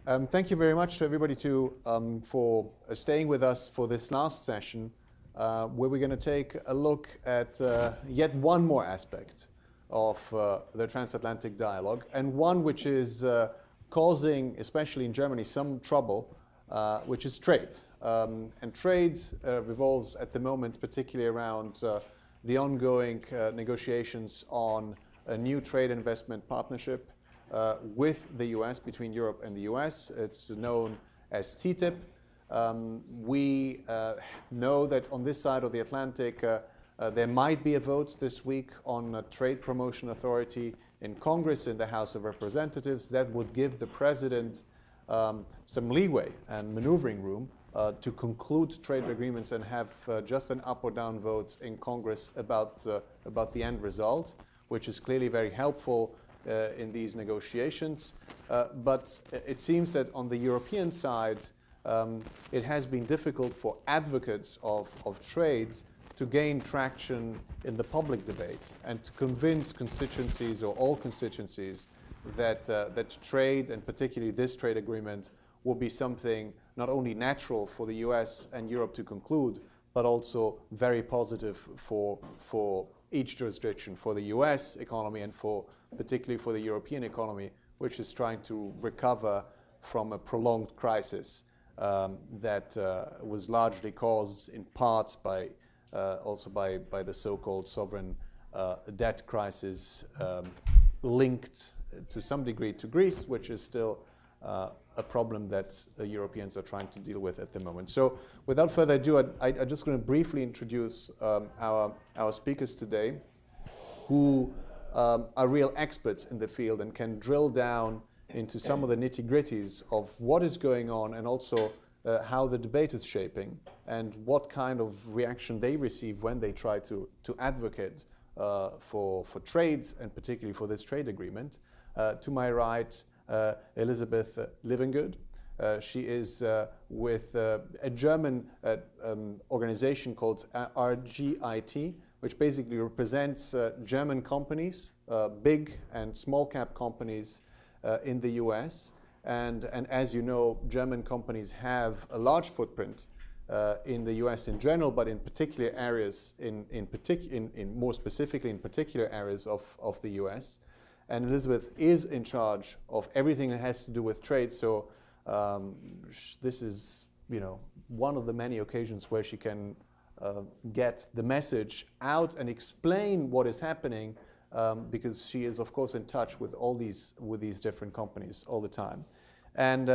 Thank you very much to everybody for staying with us for this last session, where we're going to take a look at yet one more aspect of the transatlantic dialogue, and one which is causing, especially in Germany, some trouble, which is trade. And trade revolves at the moment particularly around the ongoing negotiations on a new trade investment partnership with the US, between Europe and the US. It's known as TTIP. We know that on this side of the Atlantic, there might be a vote this week on a trade promotion authority in Congress, in the House of Representatives, that would give the president some leeway and maneuvering room to conclude trade agreements and have just an up or down vote in Congress about the end result, which is clearly very helpful in these negotiations. But it seems that on the European side, it has been difficult for advocates of trade to gain traction in the public debate and to convince constituencies, or all constituencies, that trade, and particularly this trade agreement, will be something not only natural for the US and Europe to conclude, but also very positive for each jurisdiction, for the US economy and particularly for the European economy, which is trying to recover from a prolonged crisis that was largely caused in part by the so-called sovereign debt crisis, linked to some degree to Greece, which is still a problem that Europeans are trying to deal with at the moment. So without further ado, I'm just going to briefly introduce our speakers today, who are real experts in the field and can drill down into some of the nitty-gritties of what is going on, and also how the debate is shaping, and what kind of reaction they receive when they try to advocate for trade, and particularly for this trade agreement. To my right, Elizabeth Livengood. She is with a German organization called RGIT, which basically represents German companies, big and small cap companies in the US. And as you know, German companies have a large footprint in the US in general, but in particular areas, more specifically in particular areas of the US. And Elizabeth is in charge of everything that has to do with trade. So this is, one of the many occasions where she can get the message out and explain what is happening, because she is, of course, in touch with all these different companies all the time. And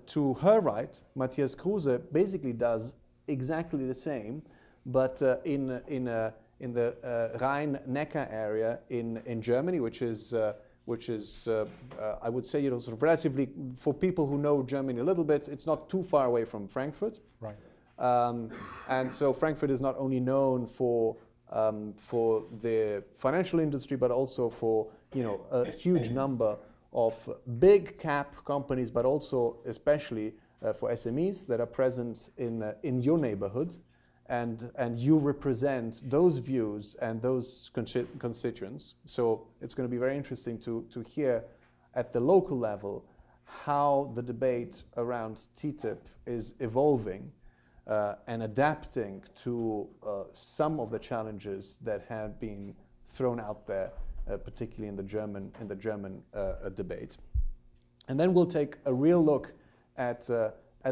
to her right, Matthias Kruse basically does exactly the same, but in the Rhine-Neckar area in Germany, which is I would say, sort of relatively, for people who know Germany a little bit, it's not too far away from Frankfurt. Right. And so Frankfurt is not only known for the financial industry, but also for a huge number of big cap companies, but also especially for SMEs that are present in your neighborhood. And you represent those views and those constituents. So it's going to be very interesting to hear at the local level how the debate around TTIP is evolving and adapting to some of the challenges that have been thrown out there, particularly in the German debate. And then we'll take a real look at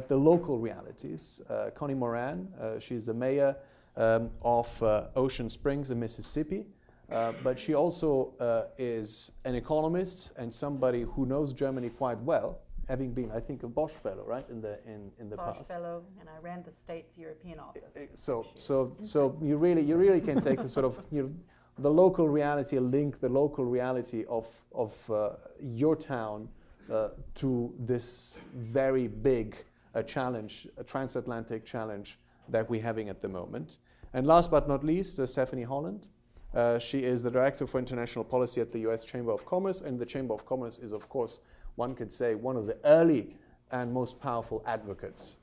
the local realities. Connie Moran, she's the mayor of Ocean Springs in Mississippi, but she also is an economist and somebody who knows Germany quite well, having been, I think, a Bosch Fellow, right, in the Bosch past. Fellow, and I ran the state's European office. So you really can take the sort of the local reality, link the local reality of your town to this very big challenge, a transatlantic challenge that we're having at the moment. And last but not least, Stephanie Holland. She is the Director for International Policy at the US Chamber of Commerce, and the Chamber of Commerce is, of course, one could say, one of the early and most powerful advocates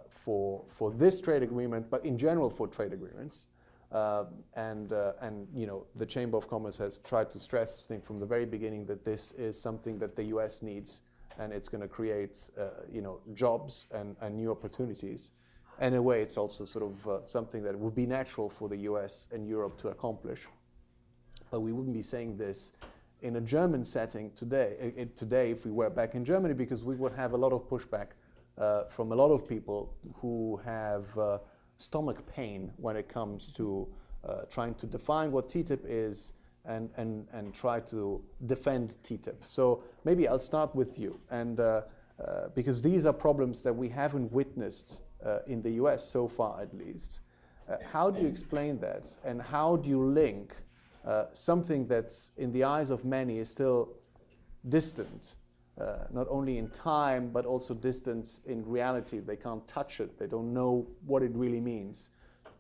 for this trade agreement, but in general for trade agreements. And the Chamber of Commerce has tried to stress, I think, from the very beginning, that this is something that the US needs and it's going to create jobs and new opportunities. And in a way, it's also sort of something that would be natural for the US and Europe to accomplish. But we wouldn't be saying this in a German setting today if we were back in Germany, because we would have a lot of pushback from a lot of people who have stomach pain when it comes to trying to define what TTIP is and try to defend TTIP. So maybe I'll start with you, and because these are problems that we haven't witnessed in the US so far, at least. How do you explain that, and how do you link something that's in the eyes of many is still distant, not only in time but also distant in reality? They can't touch it, they don't know what it really means,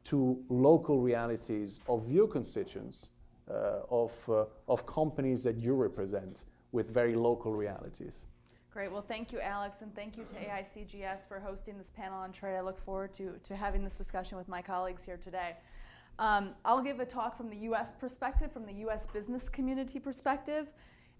to local realities of your constituents, of companies that you represent with very local realities? Great. Well, thank you, Alex, and thank you to AICGS for hosting this panel on trade. I look forward to having this discussion with my colleagues here today. I'll give a talk from the U.S. perspective, from the U.S. business community perspective,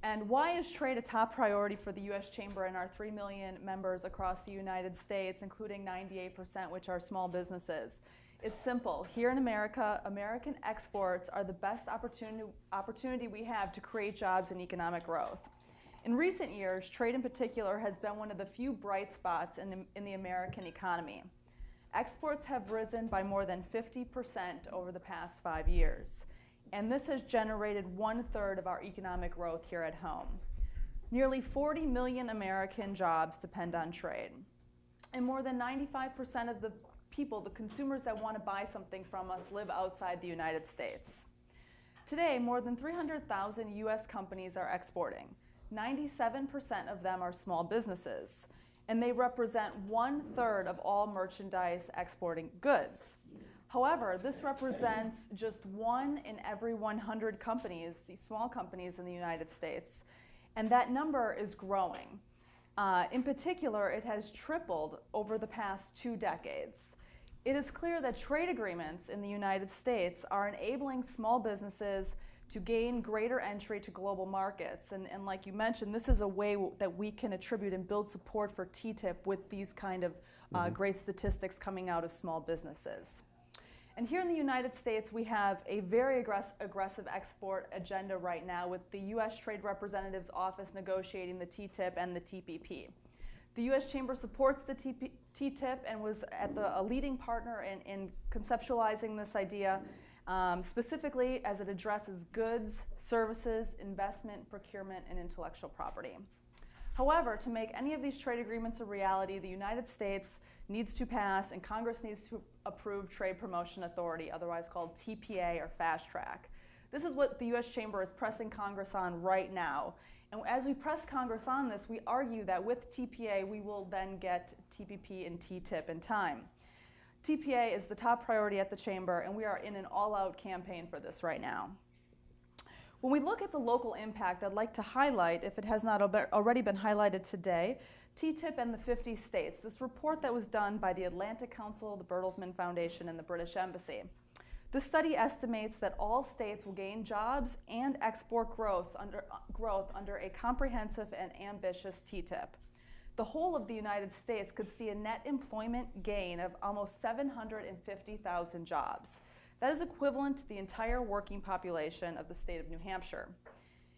and why is trade a top priority for the U.S. Chamber and our 3 million members across the United States, including 98%, which are small businesses. It's simple. Here in America, American exports are the best opportunity we have to create jobs and economic growth. In recent years, trade in particular has been one of the few bright spots in the American economy. Exports have risen by more than 50% over the past 5 years, and this has generated 1/3 of our economic growth here at home. Nearly 40 million American jobs depend on trade, and more than 95% of the people, the consumers that want to buy something from us, live outside the United States. Today, more than 300,000 U.S. companies are exporting. 97% of them are small businesses, and they represent 1/3 of all merchandise exporting goods. However, this represents just 1 in every 100 companies, these small companies in the United States, and that number is growing. In particular, it has tripled over the past 2 decades. It is clear that trade agreements in the United States are enabling small businesses to gain greater entry to global markets. And like you mentioned, this is a way that we can attribute and build support for TTIP with these kind of great statistics coming out of small businesses. And here in the United States, we have a very aggressive export agenda right now, with the U.S. Trade Representative's Office negotiating the TTIP and the TPP. The U.S. Chamber supports the TTIP and was a leading partner in conceptualizing this idea, specifically as it addresses goods, services, investment, procurement, and intellectual property. However, to make any of these trade agreements a reality, the United States needs to pass, and Congress needs to approve Trade Promotion Authority, otherwise called TPA or Fast Track. This is what the U.S. Chamber is pressing Congress on right now. And as we press Congress on this, we argue that with TPA, we will then get TPP and TTIP in time. TPA is the top priority at the Chamber, and we are in an all-out campaign for this right now. When we look at the local impact, I'd like to highlight, if it has not already been highlighted today, TTIP and the 50 states. This report that was done by the Atlantic Council, the Bertelsmann Foundation, and the British Embassy. This study estimates that all states will gain jobs and export growth under a comprehensive and ambitious TTIP. The whole of the United States could see a net employment gain of almost 750,000 jobs. That is equivalent to the entire working population of the state of New Hampshire.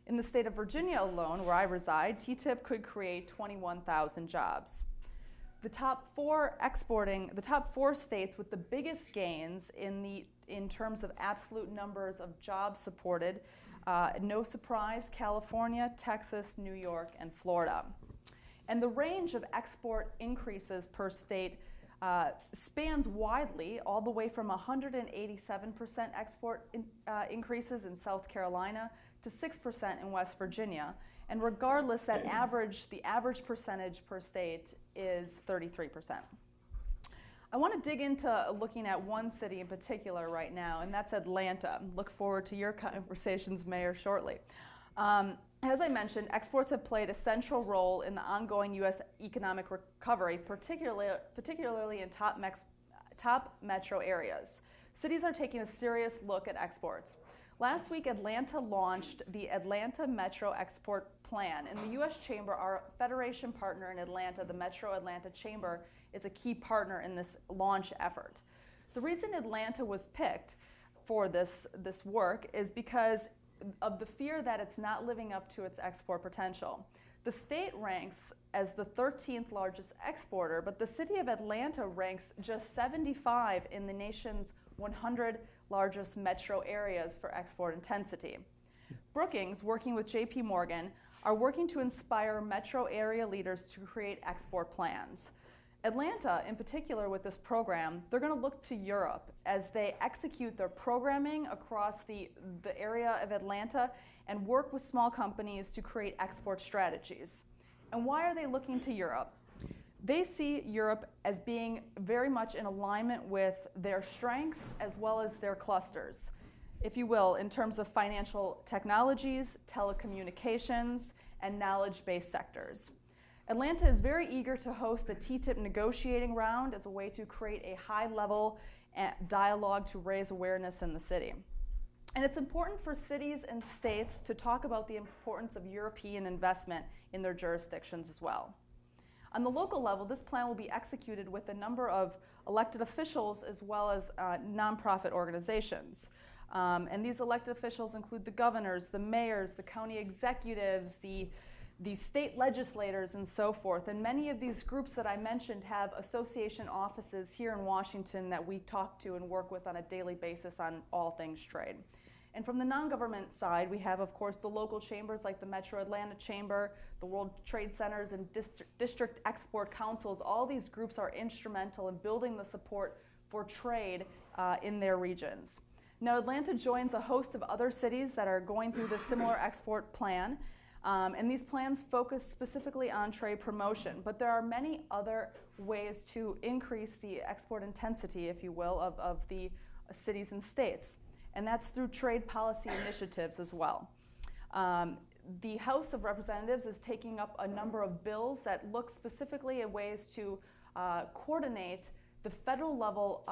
In the state of Virginia alone, where I reside, TTIP could create 21,000 jobs. The top four states with the biggest gains in terms of absolute numbers of jobs supported, no surprise, California, Texas, New York, and Florida. And the range of export increases per state spans widely, all the way from 187% export increases in South Carolina to 6% in West Virginia. And regardless, the average percentage per state is 33%. I want to dig into looking at one city in particular right now, and that's Atlanta. Look forward to your conversations, Mayor, shortly. As I mentioned, exports have played a central role in the ongoing U.S. economic recovery, particularly in top metro areas. Cities are taking a serious look at exports. Last week, Atlanta launched the Atlanta Metro Export Plan. In the U.S. Chamber, our federation partner in Atlanta, the Metro Atlanta Chamber, is a key partner in this launch effort. The reason Atlanta was picked for this work is because of the fear that it's not living up to its export potential. The state ranks as the 13th largest exporter, but the city of Atlanta ranks just 75 in the nation's 100 largest metro areas for export intensity. Brookings, working with JP Morgan, are working to inspire metro area leaders to create export plans. Atlanta, in particular with this program, they're going to look to Europe as they execute their programming across the area of Atlanta and work with small companies to create export strategies. And why are they looking to Europe? They see Europe as being very much in alignment with their strengths as well as their clusters, if you will, in terms of financial technologies, telecommunications, and knowledge-based sectors. Atlanta is very eager to host the TTIP negotiating round as a way to create a high-level dialogue to raise awareness in the city. And it's important for cities and states to talk about the importance of European investment in their jurisdictions as well. On the local level, this plan will be executed with a number of elected officials as well as nonprofit organizations. And these elected officials include the governors, the mayors, the county executives, the state legislators, and so forth. And many of these groups that I mentioned have association offices here in Washington that we talk to and work with on a daily basis on all things trade. And from the non-government side, we have, of course, the local chambers like the Metro Atlanta Chamber, the World Trade Centers, and district export councils. All these groups are instrumental in building the support for trade in their regions. Now, Atlanta joins a host of other cities that are going through the similar export plan. And these plans focus specifically on trade promotion, but there are many other ways to increase the export intensity, if you will, of the cities and states. And that's through trade policy initiatives as well. The House of Representatives is taking up a number of bills that look specifically at ways to coordinate the federal level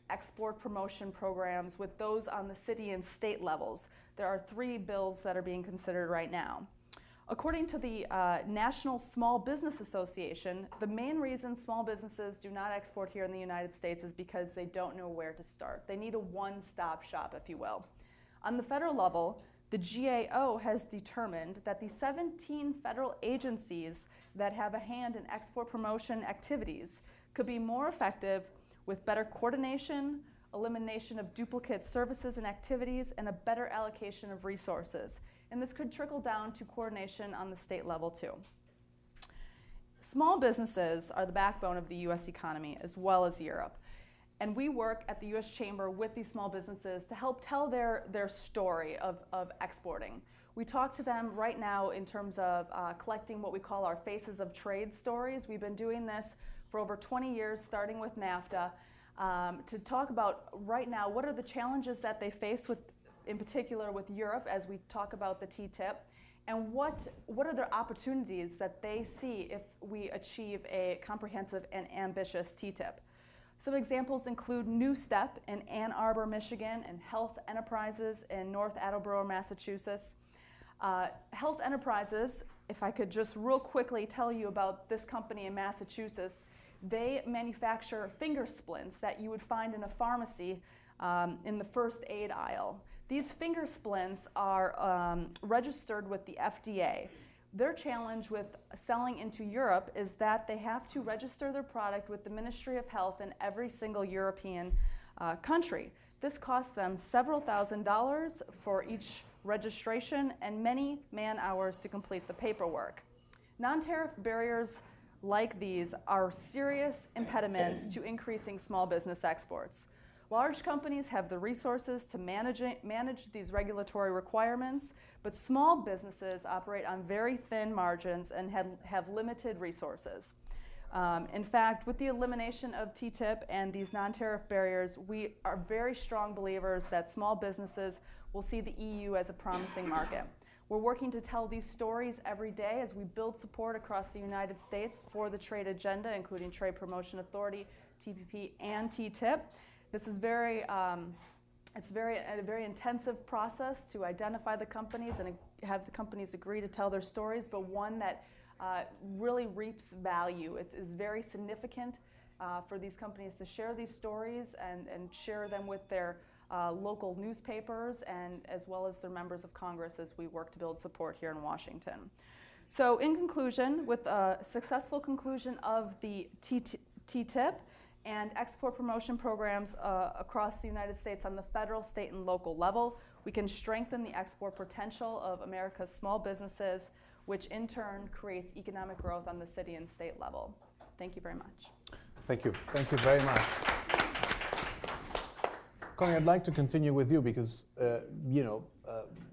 export promotion programs with those on the city and state levels. There are 3 bills that are being considered right now. According to the National Small Business Association, the main reason small businesses do not export here in the United States is because they don't know where to start. They need a one-stop shop, if you will. On the federal level, the GAO has determined that the 17 federal agencies that have a hand in export promotion activities could be more effective with better coordination, elimination of duplicate services and activities, and a better allocation of resources. And this could trickle down to coordination on the state level too. Small businesses are the backbone of the US economy as well as Europe. And we work at the US Chamber with these small businesses to help tell their story of exporting. We talk to them right now in terms of collecting what we call our Faces of Trade stories. We've been doing this for over 20 years, starting with NAFTA, to talk about right now what are the challenges that they face with, in particular with Europe as we talk about the TTIP, and what are the opportunities that they see if we achieve a comprehensive and ambitious TTIP. Some examples include New Step in Ann Arbor, Michigan, and Health Enterprises in North Attleboro, Massachusetts. Health Enterprises, if I could just real quickly tell you about this company in Massachusetts, they manufacture finger splints that you would find in a pharmacy in the first aid aisle. These finger splints are registered with the FDA. Their challenge with selling into Europe is that they have to register their product with the Ministry of Health in every single European country. This costs them several $1,000s for each registration and many man-hours to complete the paperwork. Non-tariff barriers like these are serious impediments to increasing small business exports. Large companies have the resources to manage these regulatory requirements, but small businesses operate on very thin margins and have limited resources. In fact, with the elimination of TTIP and these non-tariff barriers, we are very strong believers that small businesses will see the EU as a promising market. We're working to tell these stories every day as we build support across the United States for the trade agenda, including Trade Promotion Authority, TPP, and TTIP. This is very It's a very intensive process to identify the companies and have the companies agree to tell their stories, but one that really reaps value. It is very significant for these companies to share these stories and share them with their local newspapers and as well as their members of Congress as we work to build support here in Washington. So in conclusion, with a successful conclusion of the TTIP and export promotion programs across the United States on the federal, state, and local level, we can strengthen the export potential of America's small businesses, which in turn creates economic growth on the city and state level. Thank you very much. Thank you. Thank you very much. Connie, I'd like to continue with you because,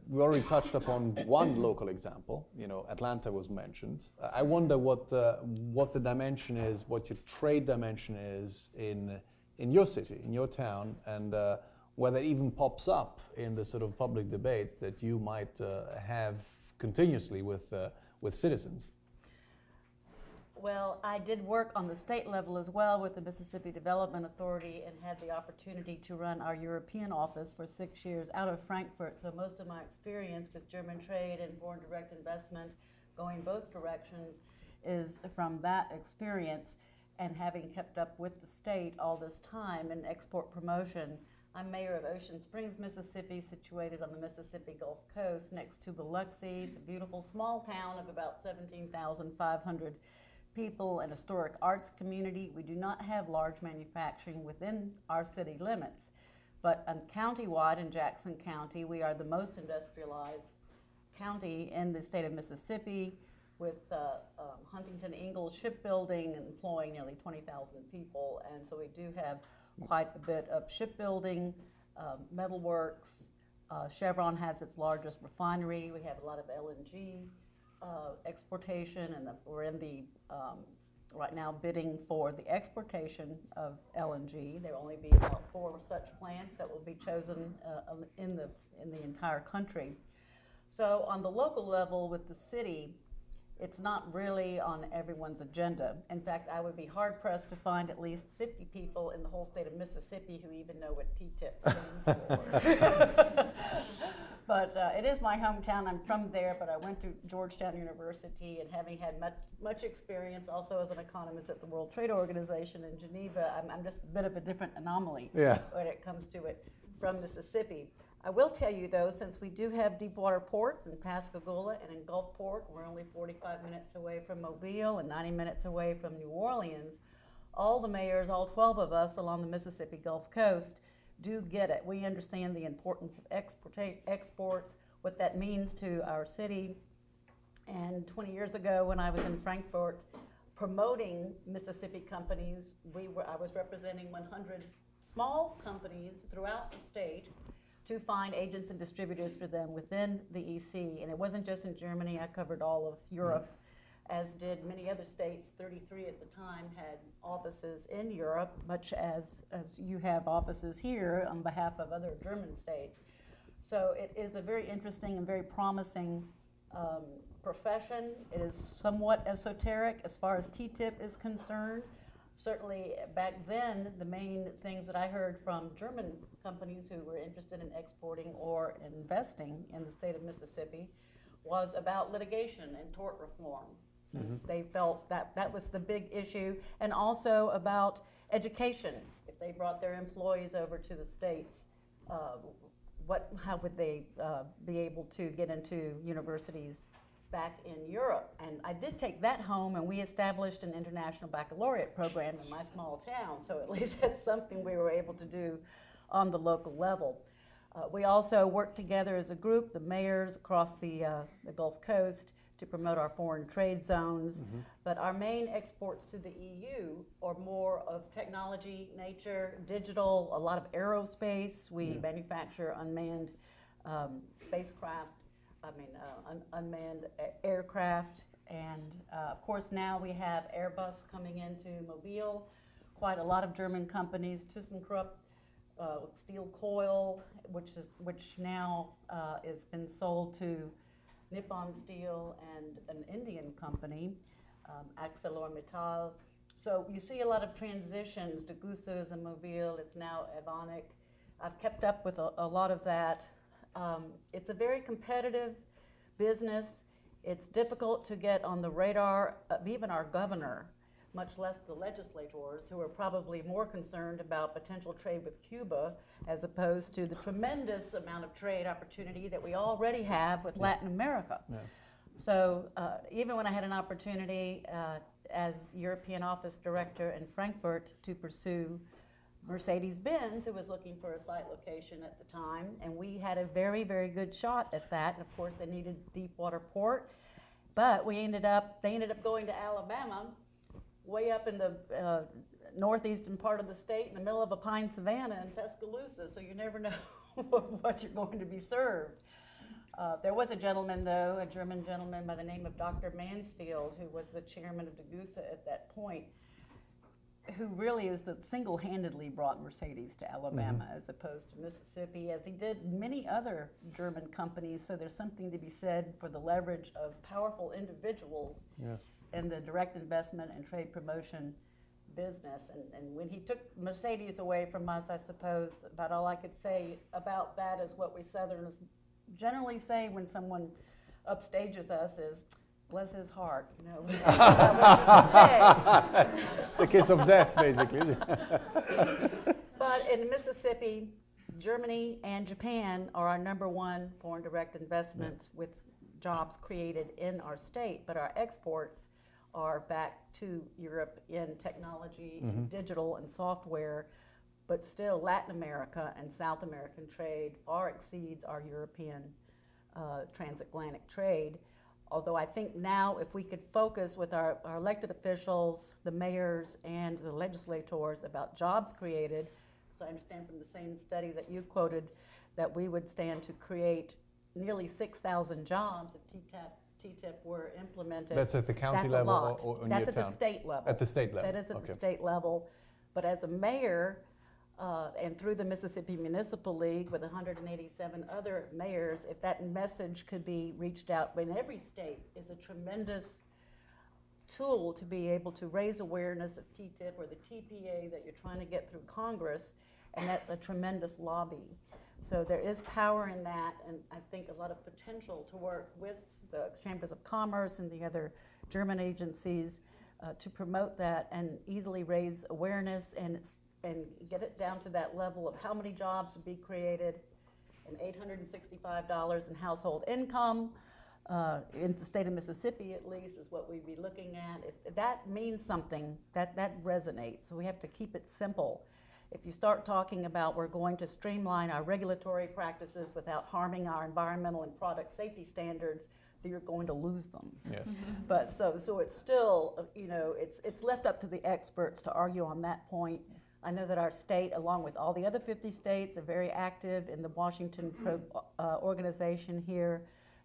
we already touched upon one local example. Atlanta was mentioned. I wonder what the dimension is, what your trade dimension is in your city, in your town, and whether it even pops up in the sort of public debate that you might have continuously with citizens. Well, I did work on the state level as well with the Mississippi Development Authority and had the opportunity to run our European office for 6 years out of Frankfurt. So most of my experience with German trade and foreign direct investment going both directions is from that experience, and having kept up with the state all this time in export promotion. I'm mayor of Ocean Springs, Mississippi, situated on the Mississippi Gulf Coast next to Biloxi. It's a beautiful small town of about 17,500 people, and historic arts community. We do not have large manufacturing within our city limits, but countywide in Jackson County, we are the most industrialized county in the state of Mississippi, with Huntington Ingalls shipbuilding employing nearly 20,000 people, and so we do have quite a bit of shipbuilding, metalworks. Chevron has its largest refinery. We have a lot of LNG exportation, and we're in the right now bidding for the exportation of LNG. There will only be about 4 such plants that will be chosen in the entire country. So on the local level with the city, it's not really on everyone's agenda. In fact, I would be hard-pressed to find at least 50 people in the whole state of Mississippi who even know what TTIP stands for. But it is my hometown. I'm from there, but I went to Georgetown University, and having had much experience also as an economist at the World Trade Organization in Geneva, I'm just a bit of a different anomaly when it comes to it from Mississippi. I will tell you, though, since we do have deep water ports in Pascagoula and in Gulfport, we're only 45 minutes away from Mobile and 90 minutes away from New Orleans, all the mayors, all 12 of us along the Mississippi Gulf Coast, do get it. We understand the importance of exports, what that means to our city. And 20 years ago, when I was in Frankfurt promoting Mississippi companies, I was representing 100 small companies throughout the state to find agents and distributors for them within the EC. And it wasn't just in Germany. I covered all of Europe, as did many other states. 33 at the time had offices in Europe, much as you have offices here on behalf of other German states. So it is a very interesting and very promising profession. It is somewhat esoteric as far as TTIP is concerned. Certainly back then, the main things that I heard from German companies who were interested in exporting or investing in the state of Mississippi was about litigation and tort reform, since they felt that that was the big issue, and also about education. If they brought their employees over to the states, how would they be able to get into universities back in Europe? And I did take that home, and we established an international baccalaureate program in my small town, so at least that's something we were able to do on the local level. We also worked together as a group, the mayors across the Gulf Coast, to promote our foreign trade zones. But our main exports to the EU are more of technology nature, digital, a lot of aerospace. We manufacture unmanned spacecraft, unmanned aircraft, and of course now we have Airbus coming into Mobile, quite a lot of German companies, ThyssenKrupp, Steel Coil, which now has been sold to Nippon Steel and an Indian company, ArcelorMittal. So you see a lot of transitions. Degussa is in Mobile, it's now Evonik. I've kept up with a lot of that. It's a very competitive business. It's difficult to get on the radar of even our governor, much less the legislators, who are probably more concerned about potential trade with Cuba as opposed to the tremendous amount of trade opportunity that we already have with Latin America. Yeah. So even when I had an opportunity as European Office Director in Frankfurt to pursue Mercedes-Benz, who was looking for a site location at the time, and we had a very, very good shot at that. And of course, they needed Deepwater Port, but they ended up going to Alabama, way up in the northeastern part of the state, in the middle of a pine savanna in Tuscaloosa. So you never know what you're going to be served. There was a gentleman, though, a German gentleman by the name of Dr. Mansfield, who was the chairman of DeGussa at that point, who really is that single-handedly brought Mercedes to Alabama as opposed to Mississippi, as he did many other German companies. So there's something to be said for the leverage of powerful individuals in the direct investment and trade promotion business. And when he took Mercedes away from us, I suppose about all I could say about that is what we Southerners generally say when someone upstages us is, bless his heart, you know. It's a kiss of death, basically. But in Mississippi, Germany and Japan are our #1 foreign direct investments with jobs created in our state, but our exports are back to Europe in technology, and digital and software, but still Latin America and South American trade far exceeds our European transatlantic trade. Although I think now if we could focus with our elected officials, the mayors and the legislators about jobs created, so I understand from the same study that you quoted that we would stand to create nearly 6,000 jobs if TTIP were implemented. That's at the county level or in your town? That's at the state level. At the state level. That is at the state level. But as a mayor, and through the Mississippi Municipal League with 187 other mayors, if that message could be reached out in every state, is a tremendous tool to be able to raise awareness of TTIP or the TPA that you're trying to get through Congress, and that's a tremendous lobby. So there is power in that, and I think a lot of potential to work with the Chambers of Commerce and the other German agencies to promote that and easily raise awareness and get it down to that level of how many jobs would be created and $865 in household income in the state of Mississippi, at least, is what we'd be looking at. If that means something, that resonates. So we have to keep it simple. If you start talking about we're going to streamline our regulatory practices without harming our environmental and product safety standards, you're going to lose them. Yes. But so it's still, you know, it's left up to the experts to argue on that point. I know that our state, along with all the other 50 states, are very active in the Washington organization here,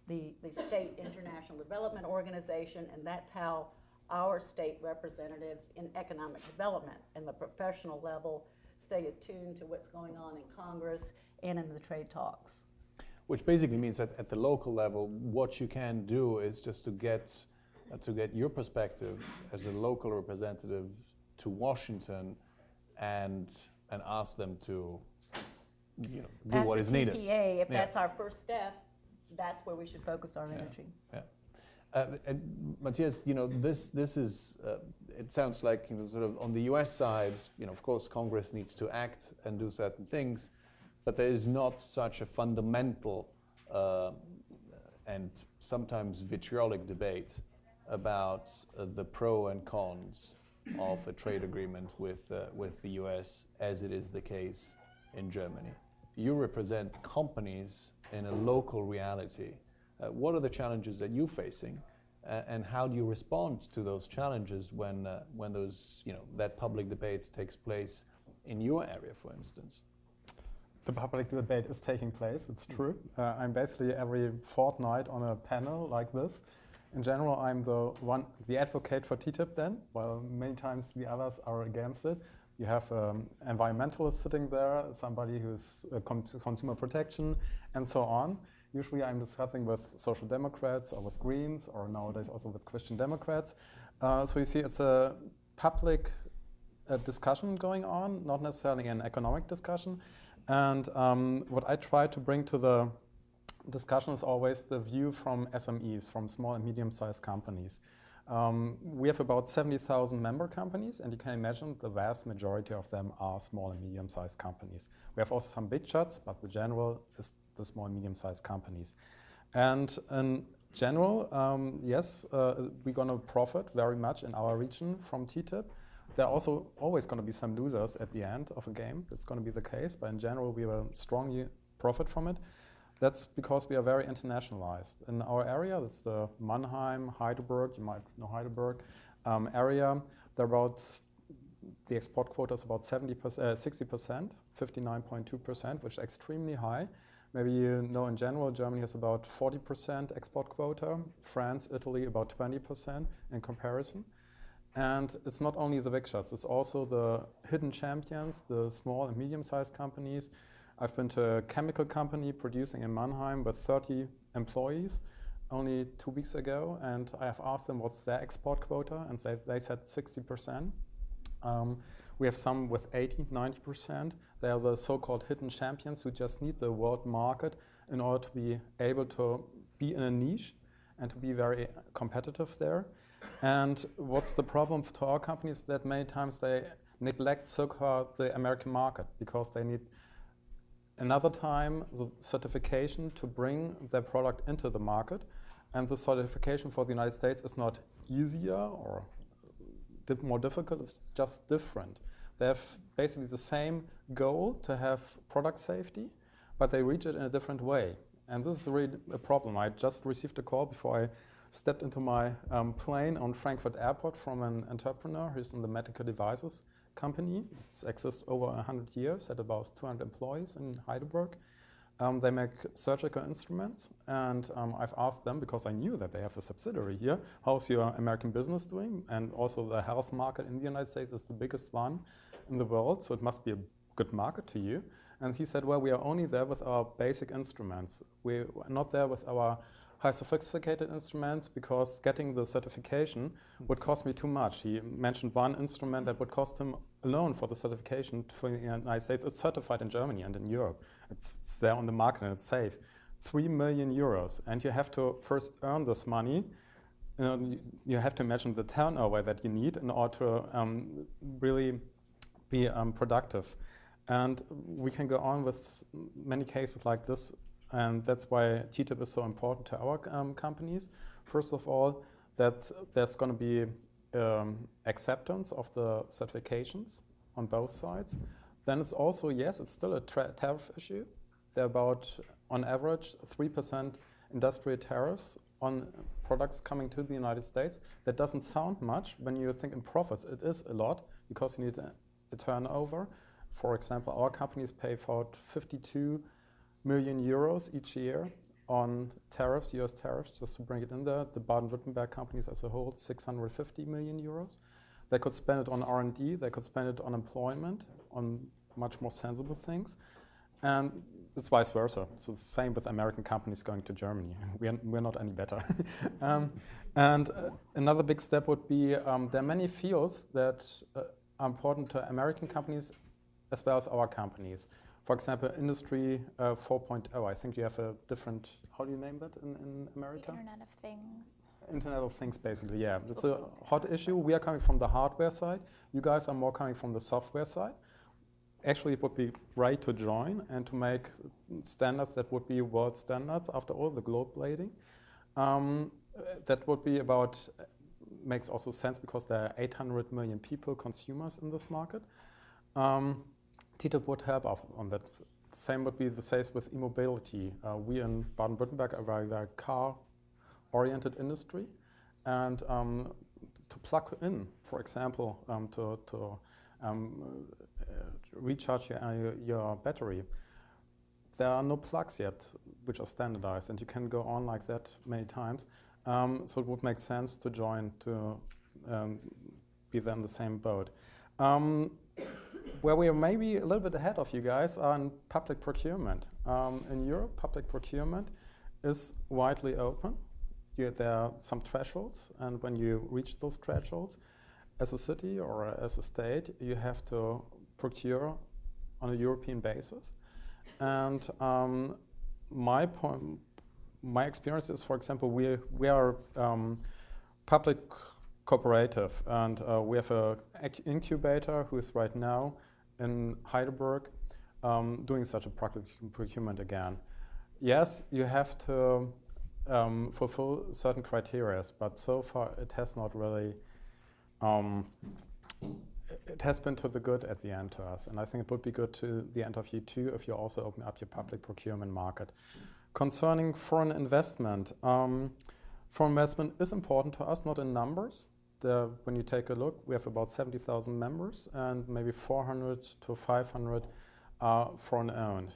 the State International Development Organization, and that's how our state representatives in economic development and the professional level stay attuned to what's going on in Congress and in the trade talks. Which basically means that at the local level, what you can do is just to get your perspective as a local representative to Washington and ask them to, you know, do what is needed. TPA, if that's our first step, that's where we should focus our energy. And Matthias, you know, this is it sounds like, you know, sort of on the U.S. side, you know, of course, Congress needs to act and do certain things, but there is not such a fundamental and sometimes vitriolic debate about the pro and cons of a trade agreement with the U.S. as it is the case in Germany. You represent companies in a local reality. What are the challenges that you're facing, and how do you respond to those challenges when those, you know, that public debate takes place in your area, for instance? The public debate is taking place, it's true. I'm basically every fortnight on a panel like this. In general, I'm the advocate for TTIP then, while many times the others are against it. You have environmentalists sitting there, somebody who's consumer protection, and so on. Usually I'm discussing with social democrats or with Greens, or nowadays also with Christian Democrats. So you see it's a public discussion going on, not necessarily an economic discussion. And what I try to bring to the discussion is always the view from SMEs, from small and medium-sized companies. We have about 70,000 member companies, and you can imagine the vast majority of them are small and medium-sized companies. We have also some big shots, but the general is the small and medium-sized companies. And in general, yes, we're going to profit very much in our region from TTIP. There are also always going to be some losers at the end of a game. That's going to be the case, but in general, we will strongly profit from it. That's because we are very internationalized. In our area, that's the Mannheim, Heidelberg, you might know Heidelberg, area. The export quota is about 60%, 59.2%, which is extremely high. Maybe you know in general, Germany has about 40% export quota, France, Italy about 20% in comparison. And it's not only the big shots, it's also the hidden champions, the small and medium-sized companies. I've been to a chemical company producing in Mannheim with 30 employees only 2 weeks ago, and I have asked them what's their export quota, and they said 60%. We have some with 80, 90%. They are the so-called hidden champions who just need the world market in order to be able to be in a niche and to be very competitive there. And what's the problem to our companies? That many times they neglect the American market because they need another time the certification to bring their product into the market. And the certification for the United States is not easier or more difficult, it's just different. They have basically the same goal to have product safety, but they reach it in a different way. And this is really a problem. I just received a call before I stepped into my plane on Frankfurt Airport from an entrepreneur who's in the medical devices company. It's exists over 100 years, had about 200 employees in Heidelberg. They make surgical instruments, and I've asked them, because I knew that they have a subsidiary here, how's your American business doing? And also the health market in the United States is the biggest one in the world, so it must be a good market to you. And he said, well, we are only there with our basic instruments. We're not there with our high sophisticated instruments because getting the certification would cost me too much. He mentioned one instrument that would cost him alone for the certification for the United States. It's certified in Germany and in Europe. It's there on the market and it's safe. 3 million euros. And you have to first earn this money. You have to imagine the turnover that you need in order to really be productive. And we can go on with many cases like this. And that's why TTIP is so important to our companies. First of all, that there's going to be acceptance of the certifications on both sides. Then it's also, yes, it's still a tariff issue. There are about, on average, 3% industrial tariffs on products coming to the United States. That doesn't sound much. When you think in profits, it is a lot because you need a turnover. For example, our companies pay for 52 million euros each year on tariffs, US tariffs, just to bring it in there. The Baden-Württemberg companies as a whole, 650 million euros. They could spend it on R&D, they could spend it on employment, on much more sensible things. And it's vice versa. It's the same with American companies going to Germany. We're not any better. And another big step would be, there are many fields that are important to American companies as well as our companies. For example, Industry 4.0. I think you have a different, how do you name that in America? The Internet of Things. Internet of Things, basically, yeah. It's a hot issue. We are coming from the hardware side. You guys are more coming from the software side. Actually, it would be right to join and to make standards that would be world standards, after all, the globe blading. That would be about, makes also sense because there are 800 million people, consumers in this market. TTIP would help on that. Same would be the case with e-mobility. We in Baden-Württemberg are very, very car-oriented industry. And to plug in, for example, to recharge your battery, there are no plugs yet which are standardized, and you can go on like that many times. So it would make sense to join to be then in the same boat. Where we are maybe a little bit ahead of you guys are in public procurement. In Europe, public procurement is widely open. There are some thresholds, and when you reach those thresholds, as a city or as a state, you have to procure on a European basis. And my experience is, for example, we are public cooperative, and we have an incubator who is right now in Heidelberg doing such a procurement again. Yes, you have to fulfill certain criteria, but so far it has not really, it has been to the good at the end to us. And I think it would be good to the end of you too if you also open up your public procurement market. Concerning foreign investment, foreign investment is important to us, not in numbers. When you take a look, we have about 70,000 members, and maybe 400 to 500 are foreign owned.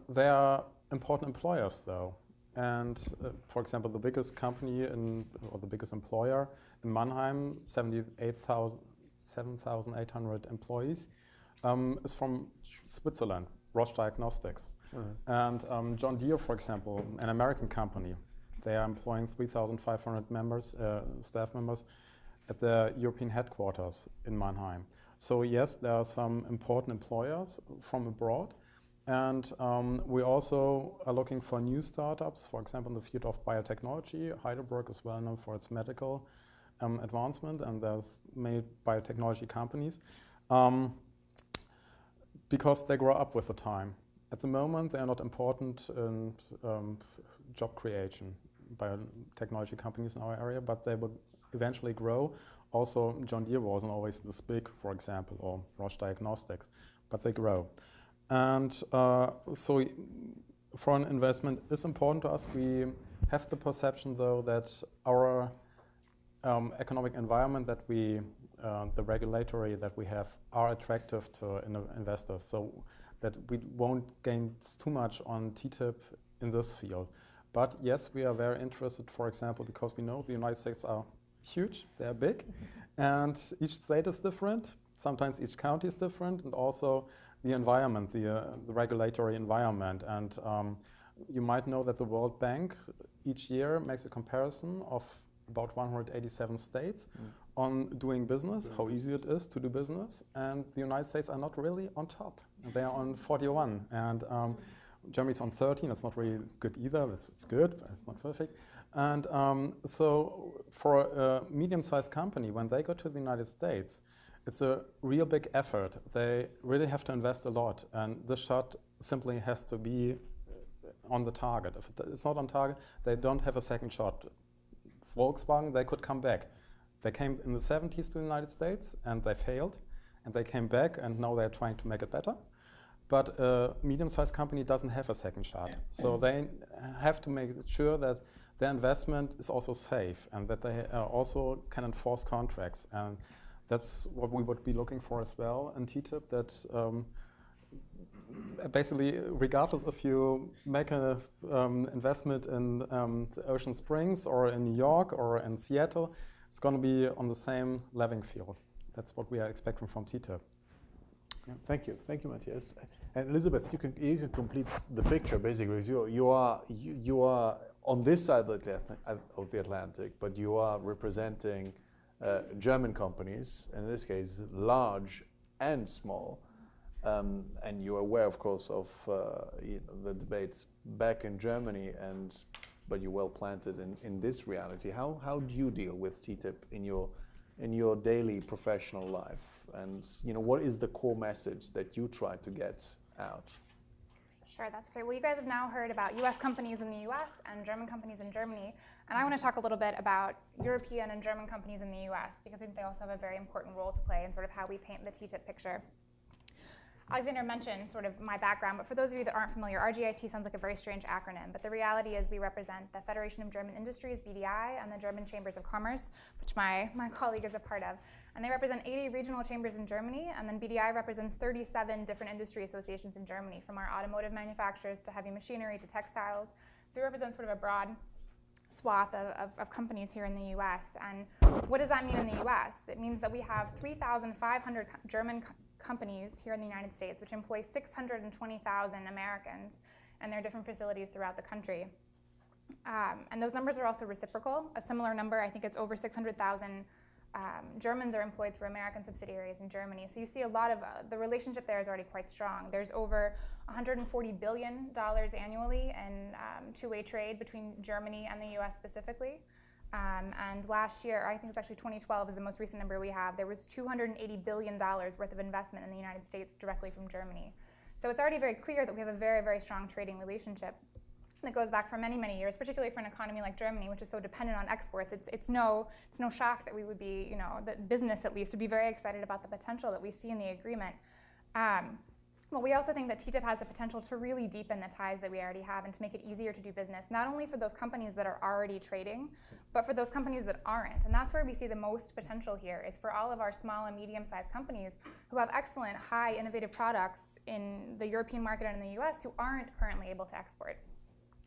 They are important employers though. And for example, the biggest company or the biggest employer in Mannheim, 7,800 employees, is from Switzerland, Roche Diagnostics. And John Deere, for example, an American company, they are employing 3,500 members, staff members at the European headquarters in Mannheim. So yes, there are some important employers from abroad. And we also are looking for new startups, for example, in the field of biotechnology. Heidelberg is well known for its medical advancement, and there's many biotechnology companies because they grow up with the time. At the moment, they are not important in job creation, biotechnology companies in our area, but they will eventually grow. Also, John Deere wasn't always this big, for example, or Roche Diagnostics, but they grow. And so foreign investment is important to us. We have the perception, though, that our economic environment that the regulatory that we have are attractive to investors, so that we won't gain too much on TTIP in this field. But yes, we are very interested, for example, because we know the United States are huge, they are big, and each state is different. Sometimes each county is different, and also the environment, the regulatory environment. And you might know that the World Bank each year makes a comparison of about 187 states on doing business, how easy it is to do business. And the United States are not really on top. They are on 41. And Germany's on 13. It's not really good either. It's good, but it's not perfect. And so for a medium-sized company, when they go to the United States, it's a real big effort. They really have to invest a lot. And this shot simply has to be on the target. If it's not on target, they don't have a second shot. Volkswagen, they could come back. They came in the 70s to the United States and they failed. And they came back and now they're trying to make it better. But a medium-sized company doesn't have a second shot. So they have to make sure that their investment is also safe and that they also can enforce contracts. And that's what we would be looking for as well in TTIP, that basically, regardless if you make an investment in Ocean Springs or in New York or in Seattle, it's going to be on the same leveling field. That's what we are expecting from TTIP. Yeah, thank you, Matthias. And Elizabeth, you can complete the picture basically. You are on this side of the Atlantic, but you are representing German companies, and in this case, large and small. And you're aware, of course, of the debates back in Germany, but you're well planted in this reality. How do you deal with TTIP in your daily professional life? And what is the core message that you try to get out? Sure, that's great. Well, you guys have now heard about U.S. companies in the U.S. and German companies in Germany. And I want to talk a little bit about European and German companies in the U.S. because I think they also have a very important role to play in sort of how we paint the TTIP picture. Alexander mentioned sort of my background, but for those of you that aren't familiar, RGIT sounds like a very strange acronym, but the reality is we represent the Federation of German Industries, BDI, and the German Chambers of Commerce, which my colleague is a part of. And they represent 80 regional chambers in Germany, and then BDI represents 37 different industry associations in Germany, from our automotive manufacturers to heavy machinery to textiles. So we represent sort of a broad swath of companies here in the US. And what does that mean in the US? It means that we have 3,500 German companies here in the United States, which employ 620,000 Americans and their different facilities throughout the country. And those numbers are also reciprocal. A similar number, I think it's over 600,000 Germans are employed through American subsidiaries in Germany. So you see a lot of, the relationship there is already quite strong. There's over $140 billion annually in two-way trade between Germany and the US specifically. And last year, I think it's actually 2012 is the most recent number we have, there was $280 billion worth of investment in the United States directly from Germany. So it's already very clear that we have a very, very strong trading relationship that goes back for many, many years, particularly for an economy like Germany, which is so dependent on exports. It's no shock that we would be, that business at least would be very excited about the potential that we see in the agreement. Well, we also think that TTIP has the potential to really deepen the ties that we already have and to make it easier to do business, not only for those companies that are already trading, but for those companies that aren't. And that's where we see the most potential here, is for all of our small and medium-sized companies who have excellent, high, innovative products in the European market and in the US who aren't currently able to export.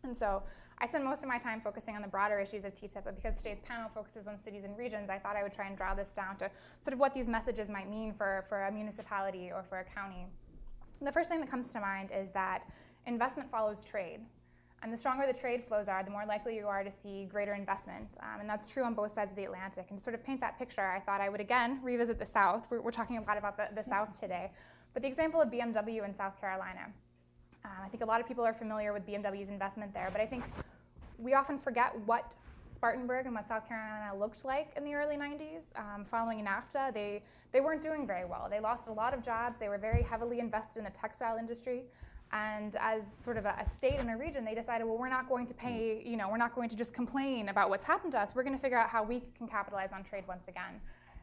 And so I spend most of my time focusing on the broader issues of TTIP, but because today's panel focuses on cities and regions, I thought I would try and draw this down to sort of what these messages might mean for a municipality or for a county. The first thing that comes to mind is that investment follows trade. And the stronger the trade flows are, the more likely you are to see greater investment. And that's true on both sides of the Atlantic. And to sort of paint that picture, I thought I would again revisit the South. We're talking a lot about the South today. But the example of BMW in South Carolina. I think a lot of people are familiar with BMW's investment there, but I think we often forget what Spartanburg and what South Carolina looked like in the early 90s. Following NAFTA, they weren't doing very well. They lost a lot of jobs. They were very heavily invested in the textile industry. And as sort of a state and a region, they decided, well, we're not going to pay, we're not going to just complain about what's happened to us. We're going to figure out how we can capitalize on trade once again.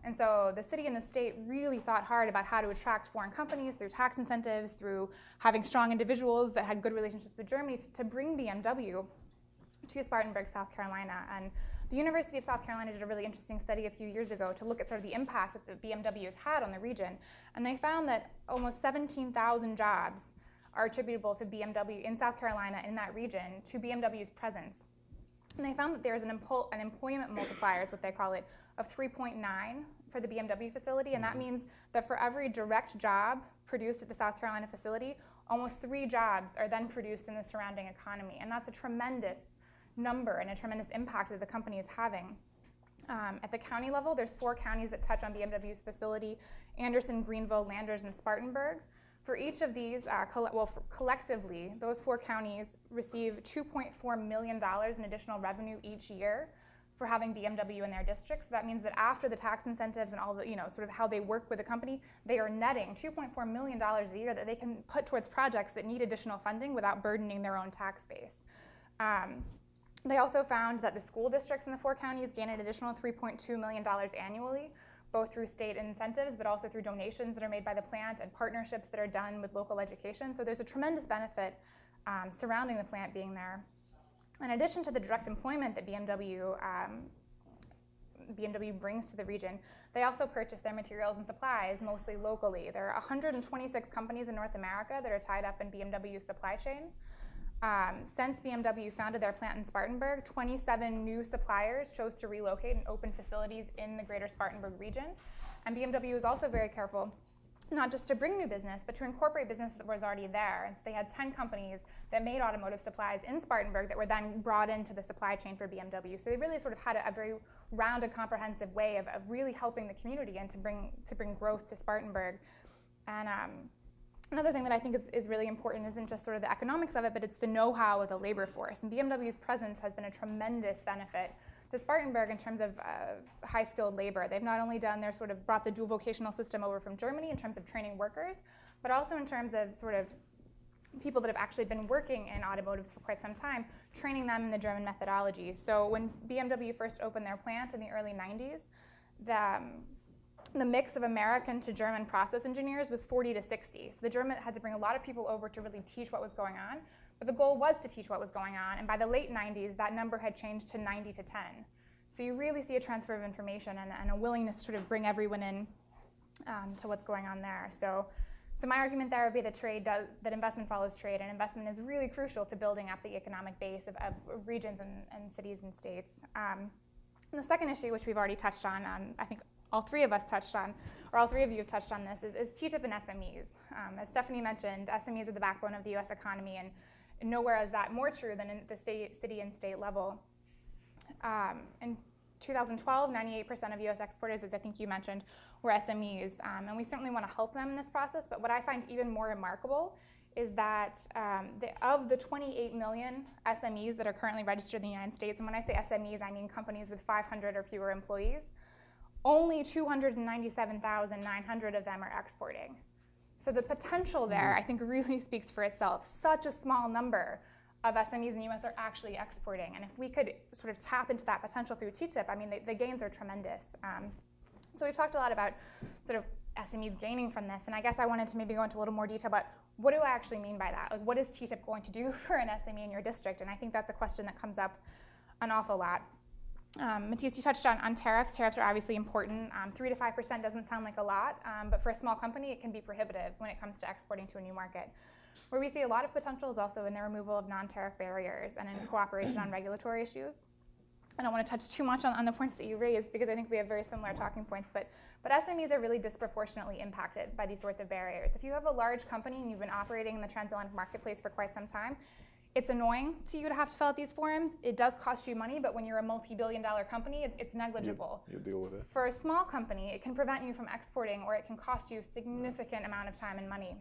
And so the city and the state really thought hard about how to attract foreign companies through tax incentives, through having strong individuals that had good relationships with Germany to bring BMW to Spartanburg, South Carolina. And the University of South Carolina did a really interesting study a few years ago to look at sort of the impact that the BMW has had on the region. And they found that almost 17,000 jobs are attributable to BMW in South Carolina, in that region, to BMW's presence. And they found that there's an employment multiplier, is what they call it, of 3.9 for the BMW facility. And that means that for every direct job produced at the South Carolina facility, almost 3 jobs are then produced in the surrounding economy. And that's a tremendous number and a tremendous impact that the company is having. At the county level, there's 4 counties that touch on BMW's facility: Anderson, Greenville, Landers, and Spartanburg. For each of these, collectively, those 4 counties receive $2.4 million in additional revenue each year for having BMW in their districts. So that means that after the tax incentives and all the, sort of how they work with the company, they are netting $2.4 million a year that they can put towards projects that need additional funding without burdening their own tax base. They also found that the school districts in the 4 counties gain an additional $3.2 million annually, both through state incentives, but also through donations that are made by the plant and partnerships that are done with local education. So there's a tremendous benefit surrounding the plant being there. In addition to the direct employment that BMW brings to the region, they also purchase their materials and supplies mostly locally. There are 126 companies in North America that are tied up in BMW's supply chain. Since BMW founded their plant in Spartanburg, 27 new suppliers chose to relocate and open facilities in the greater Spartanburg region. And BMW was also very careful not just to bring new business, but to incorporate business that was already there. And so they had 10 companies that made automotive supplies in Spartanburg that were then brought into the supply chain for BMW. So they really sort of had a very rounded, comprehensive way of really helping the community and to bring growth to Spartanburg. And another thing that I think is really important isn't just sort of the economics of it, but it's the know-how of the labor force. And BMW's presence has been a tremendous benefit to Spartanburg in terms of high-skilled labor. They've not only brought the dual vocational system over from Germany in terms of training workers, but also in terms of sort of people that have actually been working in automotives for quite some time, training them in the German methodology. So when BMW first opened their plant in the early 90s, the mix of American to German process engineers was 40 to 60. So the German had to bring a lot of people over to really teach what was going on. But the goal was to teach what was going on. And by the late 90s, that number had changed to 90 to 10. So you really see a transfer of information and a willingness to sort of bring everyone in to what's going on there. So my argument there would be that investment follows trade, and investment is really crucial to building up the economic base of regions and cities and states. And the second issue, which we've already touched on, I think all 3 of us touched on, or all 3 of you have touched on this, is TTIP and SMEs. As Stephanie mentioned, SMEs are the backbone of the US economy, and nowhere is that more true than in the city and state level. And 2012, 98% of US exporters, as I think you mentioned, were SMEs. And we certainly want to help them in this process. But what I find even more remarkable is that of the 28 million SMEs that are currently registered in the United States, and when I say SMEs, I mean companies with 500 or fewer employees, only 297,900 of them are exporting. So the potential there, I think, really speaks for itself. Such a small number of SMEs in the US are actually exporting. And if we could sort of tap into that potential through TTIP, I mean, the gains are tremendous. So we've talked a lot about sort of SMEs gaining from this, and I guess I wanted to maybe go into a little more detail about what do I actually mean by that? Like, what is TTIP going to do for an SME in your district? And I think that's a question that comes up an awful lot. Matthias, you touched on tariffs. Tariffs are obviously important. 3 to 5% doesn't sound like a lot, but for a small company, it can be prohibitive when it comes to exporting to a new market. Where we see a lot of potential is also in the removal of non-tariff barriers and in cooperation on regulatory issues. I don't want to touch too much on the points that you raised because I think we have very similar talking points, but SMEs are really disproportionately impacted by these sorts of barriers. If you have a large company and you've been operating in the transatlantic marketplace for quite some time, it's annoying to you to have to fill out these forms. It does cost you money, but when you're a multi-billion-dollar company, it's negligible. You deal with it. For a small company, it can prevent you from exporting, or it can cost you a significant amount of time and money.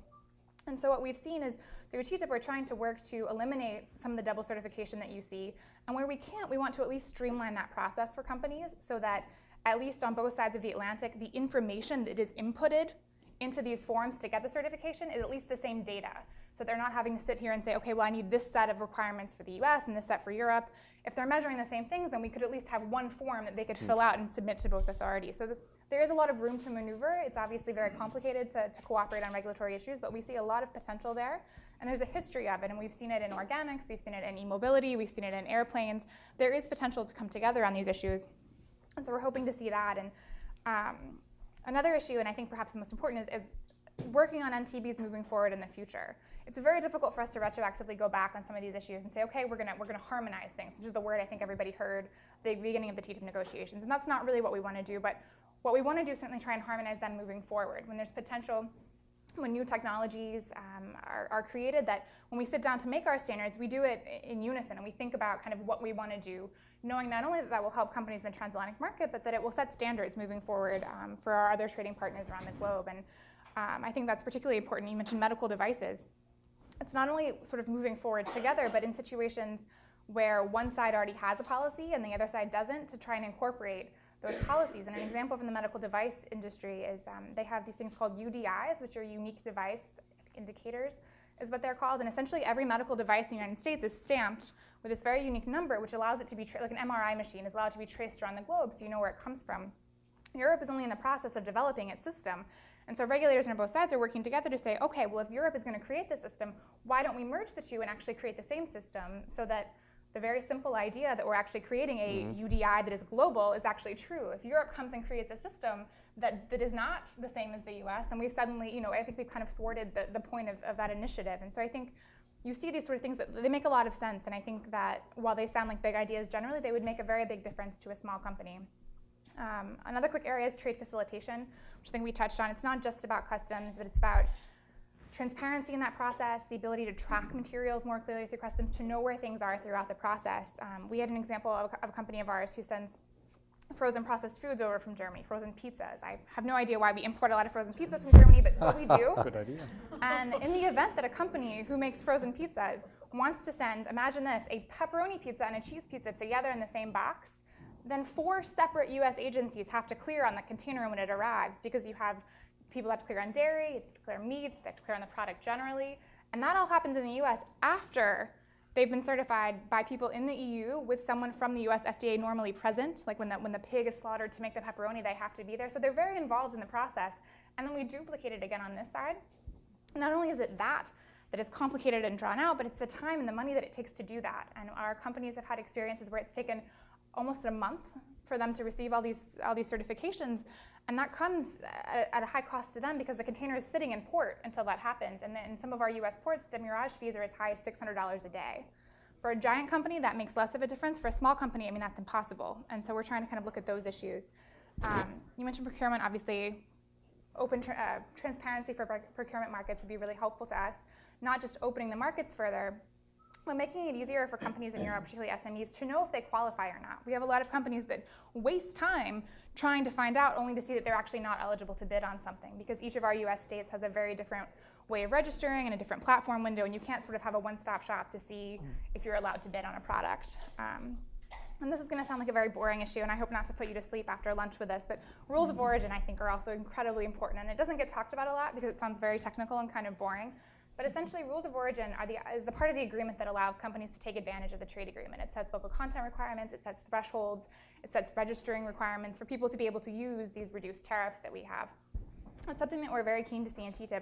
And so what we've seen is through TTIP, we're trying to work to eliminate some of the double certification that you see. And where we can't, we want to at least streamline that process for companies so that at least on both sides of the Atlantic, the information that is inputted into these forms to get the certification is at least the same data. So they're not having to sit here and say, okay, well, I need this set of requirements for the US and this set for Europe. If they're measuring the same things, then we could at least have one form that they could fill out and submit to both authorities. So there is a lot of room to maneuver. It's obviously very complicated to cooperate on regulatory issues, but we see a lot of potential there. And there's a history of it, and we've seen it in organics, we've seen it in e-mobility, we've seen it in airplanes. There is potential to come together on these issues. And so we're hoping to see that. And another issue, and I think perhaps the most important, is working on NTBs moving forward in the future. It's very difficult for us to retroactively go back on some of these issues and say, okay, we're gonna harmonize things, which is the word I think everybody heard at the beginning of the TTIP negotiations. And that's not really what we want to do, but what we want to do is certainly try and harmonize them moving forward. When there's potential, when new technologies are created, that when we sit down to make our standards, we do it in unison, and we think about kind of what we want to do, knowing not only that that will help companies in the transatlantic market, but that it will set standards moving forward for our other trading partners around the globe. And I think that's particularly important. You mentioned medical devices. It's not only sort of moving forward together, but in situations where one side already has a policy and the other side doesn't, to try and incorporate those policies. And an example from the medical device industry is they have these things called UDIs, which are unique device indicators, is what they're called. And essentially every medical device in the United States is stamped with this very unique number, which allows it to be, like an MRI machine, is allowed to be traced around the globe so you know where it comes from. Europe is only in the process of developing its system. And so regulators on both sides are working together to say, okay, well, if Europe is going to create this system, why don't we merge the two and actually create the same system so that the very simple idea that we're actually creating a UDI that is global is actually true. If Europe comes and creates a system that is not the same as the US, then we've suddenly, I think we've kind of thwarted the point of that initiative. And so I think you see these sort of things that they make a lot of sense. And I think that while they sound like big ideas generally, they would make a very big difference to a small company. Another quick area is trade facilitation, which I think we touched on. It's not just about customs, but it's about transparency in that process, the ability to track materials more clearly through customs, to know where things are throughout the process. We had an example of a company of ours who sends frozen processed foods over from Germany, frozen pizzas. I have no idea why we import a lot of frozen pizzas from Germany, but we do. Good idea. And in the event that a company who makes frozen pizzas wants to send, imagine this, a pepperoni pizza and a cheese pizza together in the same box, then 4 separate US agencies have to clear on the container when it arrives, because you have people have to clear on dairy, you have to clear meats, they have to clear on the product generally. And that all happens in the US after they've been certified by people in the EU with someone from the US FDA normally present. Like when the pig is slaughtered to make the pepperoni, they have to be there. So they're very involved in the process. And then we duplicate it again on this side. Not only is it that is complicated and drawn out, but it's the time and the money that it takes to do that. And our companies have had experiences where it's taken almost a month for them to receive all these certifications, and that comes at a high cost to them because the container is sitting in port until that happens. And then in some of our US ports, demurrage fees are as high as $600 a day. For a giant company, that makes less of a difference. For a small company, I mean, that's impossible. And so we're trying to kind of look at those issues. You mentioned procurement. Obviously, open transparency for procurement markets would be really helpful to us, not just opening the markets further, but making it easier for companies in Europe, particularly SMEs, to know if they qualify or not. We have a lot of companies that waste time trying to find out only to see that they're actually not eligible to bid on something, because each of our US states has a very different way of registering and a different platform window, and you can't sort of have a one-stop shop to see if you're allowed to bid on a product. And this is going to sound like a very boring issue, and I hope not to put you to sleep after lunch with this, but rules of origin, I think, are also incredibly important. And it doesn't get talked about a lot because it sounds very technical and kind of boring. But essentially, rules of origin is the part of the agreement that allows companies to take advantage of the trade agreement. It sets local content requirements, it sets thresholds, it sets registering requirements for people to be able to use these reduced tariffs that we have. That's something that we're very keen to see in TTIP,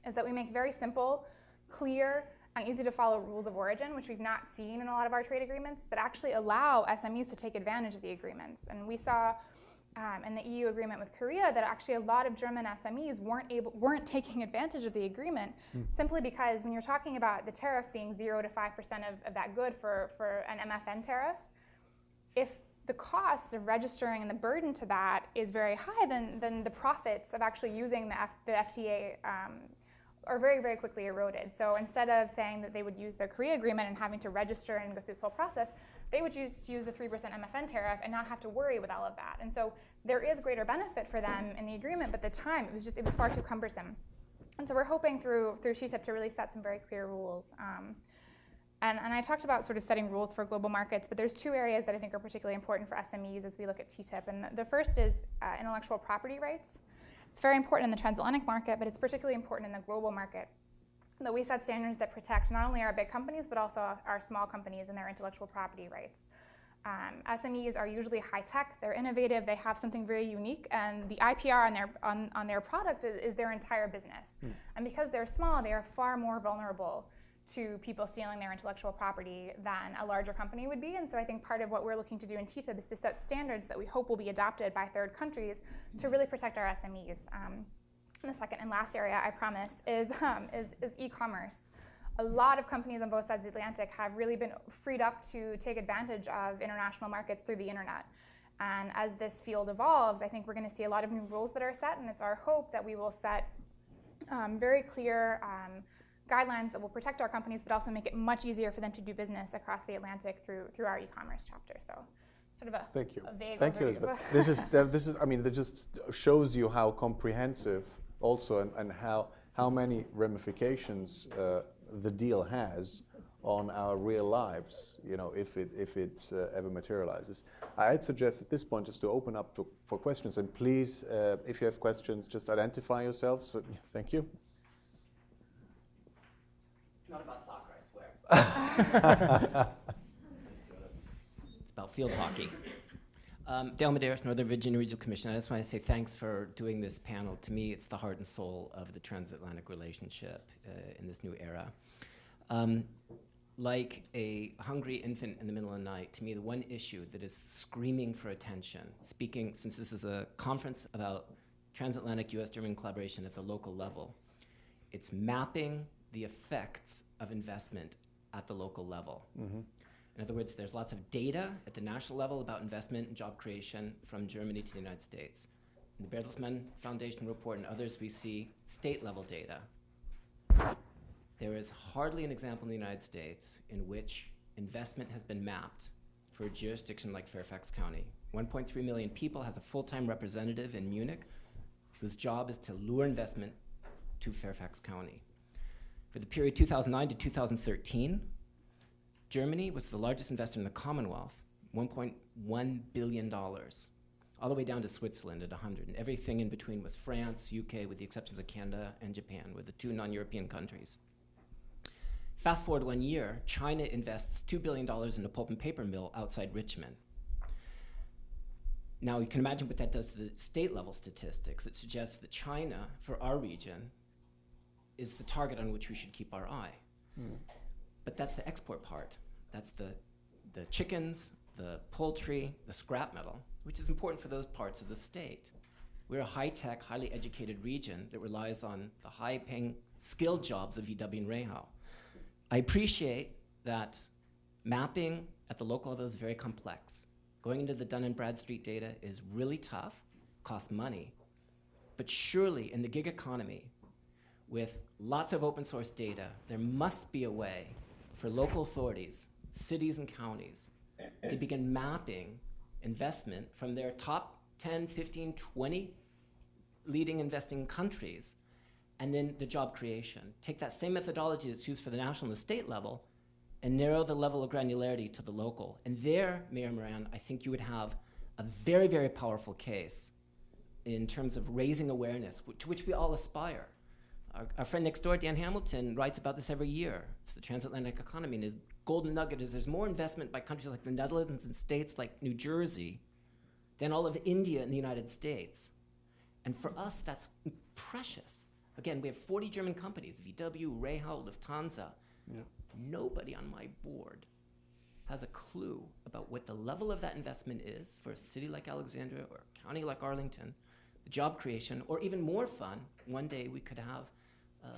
is that we make very simple, clear, and easy to follow rules of origin, which we've not seen in a lot of our trade agreements, that actually allow SMEs to take advantage of the agreements. And we saw in the EU agreement with Korea that actually a lot of German SMEs weren't taking advantage of the agreement simply because when you're talking about the tariff being 0 to 5% of that good for an MFN tariff, if the cost of registering and the burden to that is very high, then the profits of actually using the FTA are very, very quickly eroded. So instead of saying that they would use the Korea agreement and having to register and go through this whole process, they would use the 3% MFN tariff and not have to worry with all of that. And so there is greater benefit for them in the agreement, but the time, it was far too cumbersome. And so we're hoping through TTIP to really set some very clear rules. And I talked about sort of setting rules for global markets, but there's two areas that I think are particularly important for SMEs as we look at TTIP. And the first is intellectual property rights. It's very important in the transatlantic market, but it's particularly important in the global market, that we set standards that protect not only our big companies, but also our small companies and their intellectual property rights. SMEs are usually high-tech, they're innovative, they have something very unique, and the IPR on their product is their entire business. And because they're small, they are far more vulnerable to people stealing their intellectual property than a larger company would be. And so I think part of what we're looking to do in TTIP is to set standards that we hope will be adopted by third countries to really protect our SMEs. And the second and last area, I promise, is e-commerce. A lot of companies on both sides of the Atlantic have really been freed up to take advantage of international markets through the internet. And as this field evolves, I think we're going to see a lot of new rules that are set, and it's our hope that we will set very clear guidelines that will protect our companies, but also make it much easier for them to do business across the Atlantic through our e-commerce chapter. So, sort of a vague overview. Thank you, Elizabeth. This is. I mean, that just shows you how comprehensive, also, and how many ramifications the deal has on our real lives. You know, if it ever materializes. I'd suggest at this point just to open up for questions, and please, if you have questions, just identify yourselves. So, thank you. It's not about soccer, I swear. It's about field hockey. Dale Medeiros, Northern Virginia Regional Commission. I just want to say thanks for doing this panel. To me, it's the heart and soul of the transatlantic relationship in this new era. Like a hungry infant in the middle of the night, to me, the one issue that is screaming for attention, speaking, since this is a conference about transatlantic US-German collaboration at the local level, it's mapping the effects of investment at the local level. In other words, there's lots of data at the national level about investment and job creation from Germany to the United States. In the Bertelsmann Foundation report and others, we see state-level data. There is hardly an example in the United States in which investment has been mapped for a jurisdiction like Fairfax County. 1.3 million people, has a full-time representative in Munich whose job is to lure investment to Fairfax County. For the period 2009 to 2013, Germany was the largest investor in the Commonwealth, $1.1 billion, all the way down to Switzerland at 100, and everything in between was France, UK, with the exceptions of Canada and Japan, were the two non-European countries. Fast forward 1 year, China invests $2 billion in a pulp and paper mill outside Richmond. Now you can imagine what that does to the state level statistics. It suggests that China, for our region, is the target on which we should keep our eye. But that's the export part. That's the chickens, the poultry, the scrap metal, which is important for those parts of the state. We're a high-tech, highly educated region that relies on the high-paying, skilled jobs of VW and Rehau. I appreciate that mapping at the local level is very complex. Going into the Dun & Bradstreet data is really tough, costs money, but surely in the gig economy, with lots of open source data, there must be a way for local authorities, cities and counties, to begin mapping investment from their top 10, 15, 20 leading investing countries, and then the job creation. Take that same methodology that's used for the national and the state level and narrow the level of granularity to the local. And there, Mayor Moran, I think you would have a very, very powerful case in terms of raising awareness, to which we all aspire. Our friend next door, Dan Hamilton, writes about this every year. It's the transatlantic economy, and his golden nugget is there's more investment by countries like the Netherlands and states like New Jersey than all of India and the United States. And for us, that's precious. Again, we have 40 German companies, VW, Rehau, Lufthansa. Yeah. Nobody on my board has a clue about what the level of that investment is for a city like Alexandria or a county like Arlington, the job creation, or even more fun, one day we could have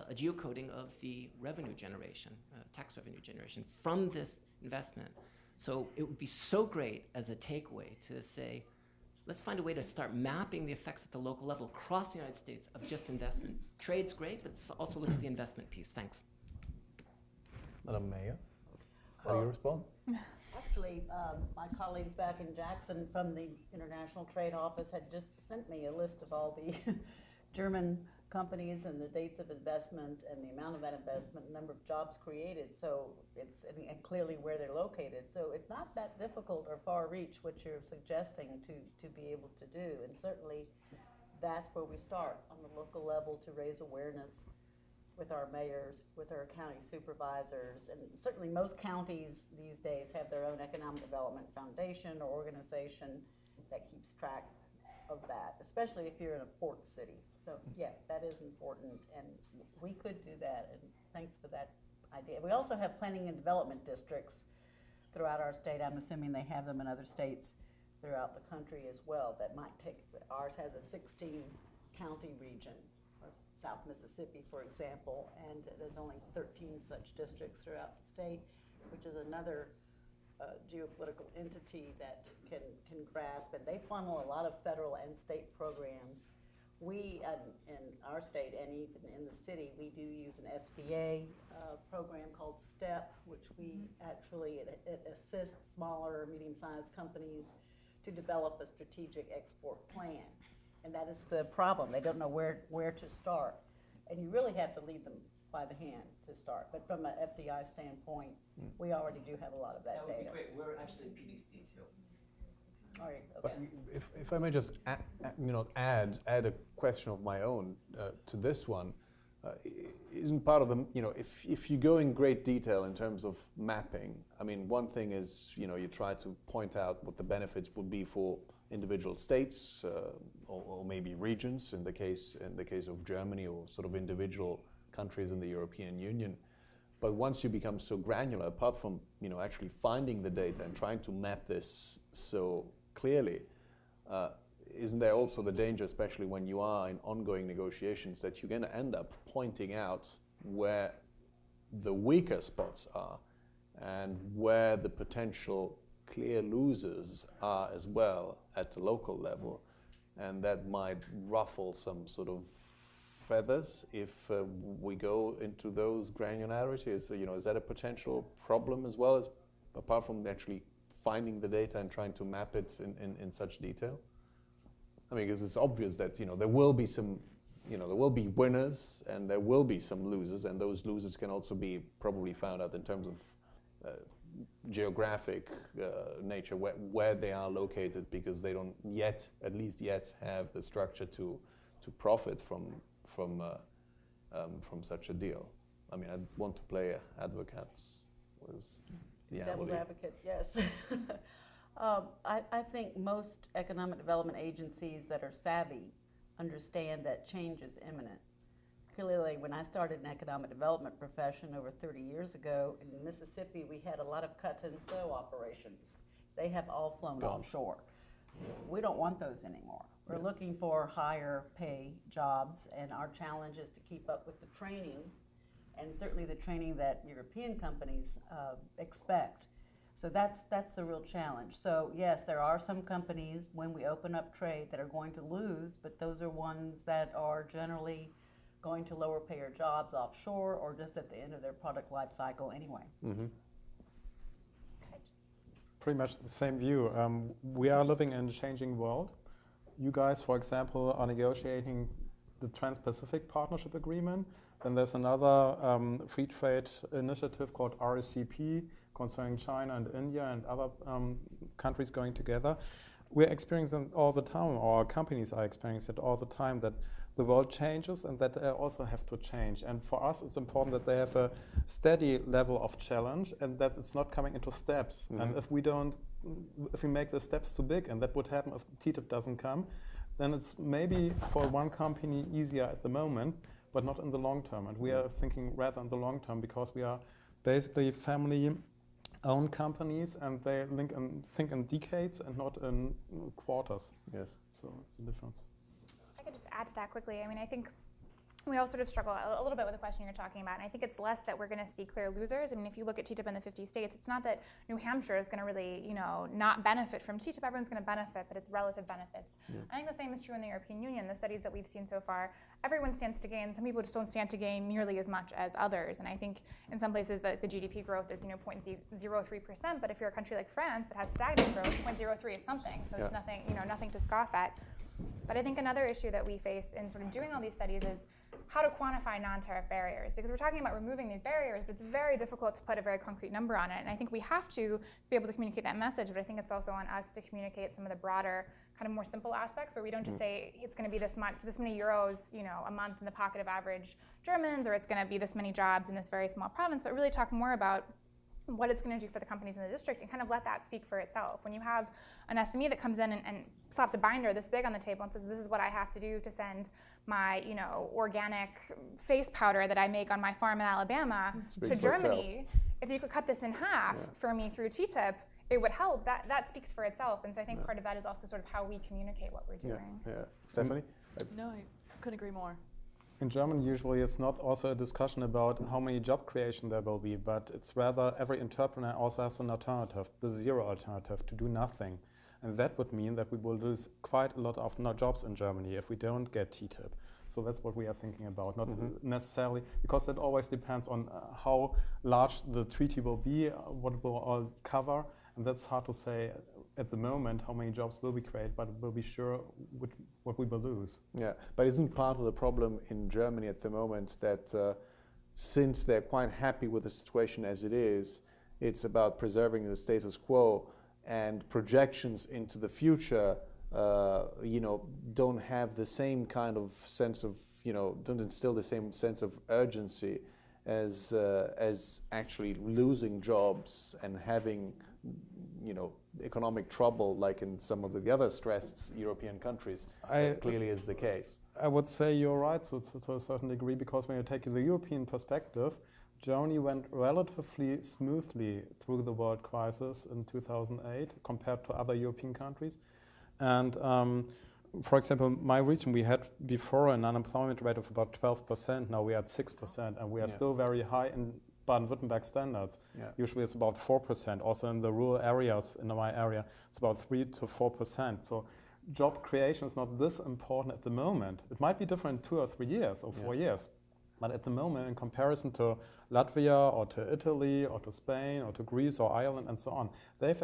a geocoding of the revenue generation, tax revenue generation from this investment. So it would be so great as a takeaway to say, let's find a way to start mapping the effects at the local level across the United States of just investment. Trade's great, but also look at the investment piece. Thanks. Madam Mayor, how do you respond? Actually, my colleagues back in Jackson from the International Trade Office had just sent me a list of all the German companies and the dates of investment and the amount of that investment, number of jobs created. So it's and clearly where they're located. So it's not that difficult or far reach what you're suggesting to be able to do. And certainly that's where we start on the local level to raise awareness with our mayors, with our county supervisors, and certainly most counties these days have their own economic development foundation or organization that keeps track of that, especially if you're in a port city. So yeah, that is important, and we could do that, and thanks for that idea. We also have planning and development districts throughout our state. I'm assuming they have them in other states throughout the country as well. That might take, ours has a 16 county region, South Mississippi, for example, and there's only 13 such districts throughout the state, which is another geopolitical entity that can grasp, and they funnel a lot of federal and state programs. We, in our state and even in the city, we do use an SBA program called STEP, which we actually, it assists smaller, medium-sized companies to develop a strategic export plan. And that is the problem. They don't know where to start. And you really have to lead them by the hand to start. But from an FDI standpoint, we already do have a lot of that data. That would be great. We're actually PDC too. All right, But okay. if I may just add a question of my own to this one, isn't part of the, if you go in great detail in terms of mapping, I mean, one thing is, you try to point out what the benefits would be for individual states or maybe regions in the case of Germany, or sort of individual countries in the European Union. But once you become so granular, apart from actually finding the data and trying to map this so clearly, isn't there also the danger, especially when you are in ongoing negotiations, that you're going to end up pointing out where the weaker spots are and where the potential clear losers are as well at the local level, and that might ruffle some sort of feathers if we go into those granularities? Is that a potential problem as well, as apart from actually finding the data and trying to map it in such detail? I mean, because it's obvious that there will be some, there will be winners and there will be some losers, and those losers can also be probably found out in terms of geographic nature, where they are located, because they don't yet, at least yet, have the structure to profit from such a deal. I mean, I want to play advocate with the Devil's advocate, yes. I think most economic development agencies that are savvy understand that change is imminent. Clearly, when I started an economic development profession over 30 years ago, in Mississippi, we had a lot of cut and sew operations. They have all flown offshore. We don't want those anymore. We're looking for higher pay jobs, and our challenge is to keep up with the training, and certainly the training that European companies expect. So that's the real challenge. So yes, there are some companies when we open up trade that are going to lose, but those are ones that are generally going to lower payer jobs offshore or just at the end of their product life cycle anyway. Mm-hmm. Pretty much the same view. We are living in a changing world. You guys, for example, are negotiating the Trans-Pacific Partnership Agreement. Then there's another free trade initiative called RCEP concerning China and India and other countries going together. We're experiencing all the time, or our companies are experiencing it all the time, that the world changes and that they also have to change. And for us, it's important that they have a steady level of challenge and that it's not coming into steps. Mm-hmm. And if we make the steps too big, and that would happen if TTIP doesn't come, then it's maybe for one company easier at the moment, but not in the long term. And we are thinking rather in the long term because we are basically family-owned companies, and they think in decades and not in quarters. Yes. So it's a difference. I could just add to that quickly. I mean, I think we all sort of struggle a little bit with the question you're talking about, and I think it's less that we're going to see clear losers. I mean, if you look at TTIP in the 50 states, it's not that New Hampshire is going to really, not benefit from TTIP. Everyone's going to benefit, but it's relative benefits. Yeah. I think the same is true in the European Union. The studies that we've seen so far, everyone stands to gain. Some people just don't stand to gain nearly as much as others. And I think in some places the GDP growth is 0.03%, but if you're a country like France that has stagnant growth, 0.03 is something. So it's nothing, nothing to scoff at. But I think another issue that we face in sort of doing all these studies is how to quantify non-tariff barriers, because we're talking about removing these barriers, but it's very difficult to put a very concrete number on it. And I think we have to be able to communicate that message, but I think it's also on us to communicate some of the broader, kind of more simple aspects, where we don't just say it's going to be this many euros, a month in the pocket of average Germans, or it's going to be this many jobs in this very small province, but really talk more about what it's going to do for the companies in the district and kind of let that speak for itself. When you have an SME that comes in and slaps a binder this big on the table and says, this is what I have to do to send my organic face powder that I make on my farm in Alabama to Germany, if you could cut this in half for me through TTIP, it would help. That speaks for itself. And so I think part of that is also sort of how we communicate what we're doing. Yeah. Stephanie? No, I couldn't agree more. In Germany, usually it's not also a discussion about how many job creation there will be, but it's rather every entrepreneur also has an alternative, the zero alternative, to do nothing. And that would mean that we will lose quite a lot of jobs in Germany if we don't get TTIP. So that's what we are thinking about, not necessarily, because that always depends on how large the treaty will be, what it will all cover, and that's hard to say at the moment how many jobs will be created, but we'll be sure what we will lose. Yeah, but isn't part of the problem in Germany at the moment that since they're quite happy with the situation as it is, it's about preserving the status quo, and projections into the future don't have the same kind of sense of, don't instill the same sense of urgency as actually losing jobs and having economic trouble like in some of the other stressed European countries. Clearly is the case. I would say you're right to a certain degree, because when you take the European perspective, Germany went relatively smoothly through the world crisis in 2008 compared to other European countries. And for example, my region, we had before an unemployment rate of about 12%. Now we are at 6%, and we are still very high in Baden-Württemberg standards. Yeah. Usually it's about 4%. Also in the rural areas, in my area, it's about 3 to 4%. So job creation is not this important at the moment. It might be different in 2 or 3 years or 4 years. But at the moment, in comparison to Latvia or to Italy or to Spain or to Greece or Ireland and so on, they've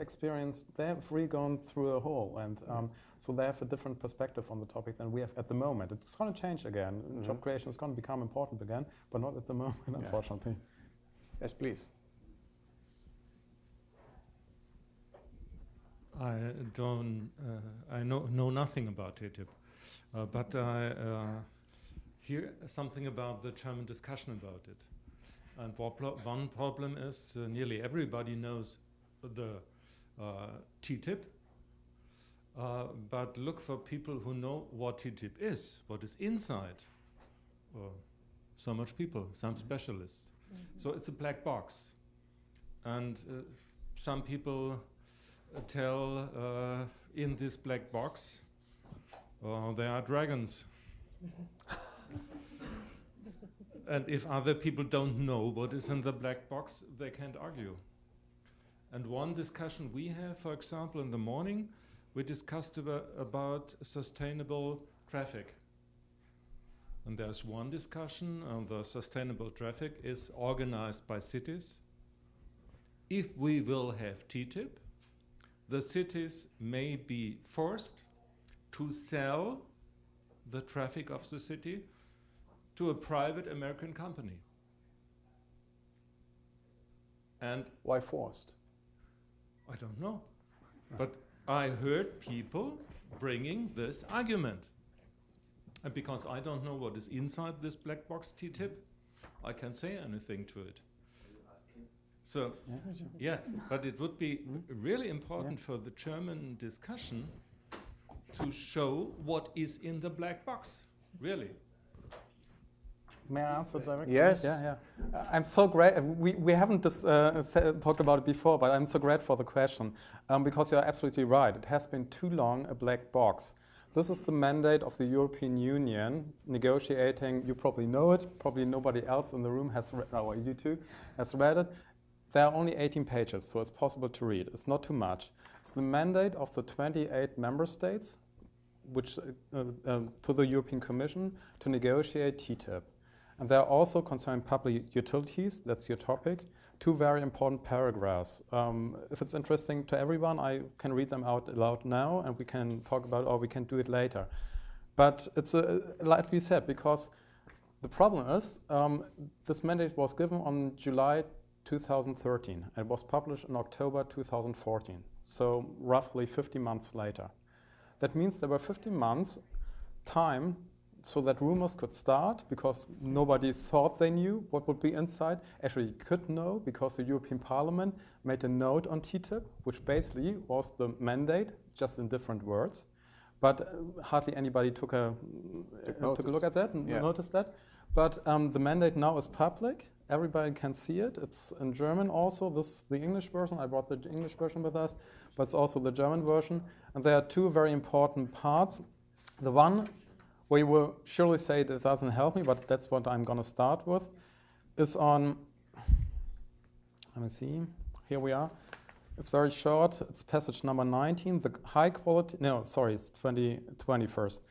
really gone through a hole. And so they have a different perspective on the topic than we have at the moment. It's going to change again. Job creation is going to become important again, but not at the moment, unfortunately. Yes, please. I know nothing about TTIP, but I hear something about the German discussion about it. And one problem is nearly everybody knows the TTIP, but look for people who know what TTIP is, what is inside. So much people, some specialists. So it's a black box. And some people tell in this black box there are dragons. And if other people don't know what is in the black box, they can't argue. And one discussion we have, for example, in the morning, we discussed about sustainable traffic. And there's one discussion on the sustainable traffic is organized by cities. If we will have TTIP, the cities may be forced to sell the traffic of the city to a private American company. And Why forced? I don't know. But I heard people bringing this argument. And because I don't know what is inside this black box TTIP, I can't say anything to it. So, yeah, but it would be really important for the German discussion to show what is in the black box, really. May I answer directly? Yes. Yeah. I'm so great. We haven't talked about it before, but I'm so glad for the question because you're absolutely right. It has been too long a black box. This is the mandate of the European Union negotiating. You probably know it. Probably nobody else in the room has read. Oh, you too has read it. There are only 18 pages, so it's possible to read. It's not too much. It's the mandate of the 28 member states, which to the European Commission to negotiate TTIP. And there are also concerning public utilities, that's your topic, two very important paragraphs. If it's interesting to everyone, I can read them out loud now and we can talk about it or we can do it later. But it's, like we said, because the problem is this mandate was given on July 2013 and it was published in October 2014, so roughly 50 months later. That means there were 50 months time so that rumors could start because nobody thought they knew what would be inside. Actually, you could know because the European Parliament made a note on TTIP, which basically was the mandate, just in different words. But hardly anybody took a look at that and noticed that. But the mandate now is public. Everybody can see it. It's in German also. This is the English version. I brought the English version with us, but it's also the German version. And there are two very important parts. The one where you will surely say that doesn't help me, but that's what I'm going to start with, is on, let me see, here we are. It's very short. It's passage number 19, the high quality, no, sorry, it's 20 first.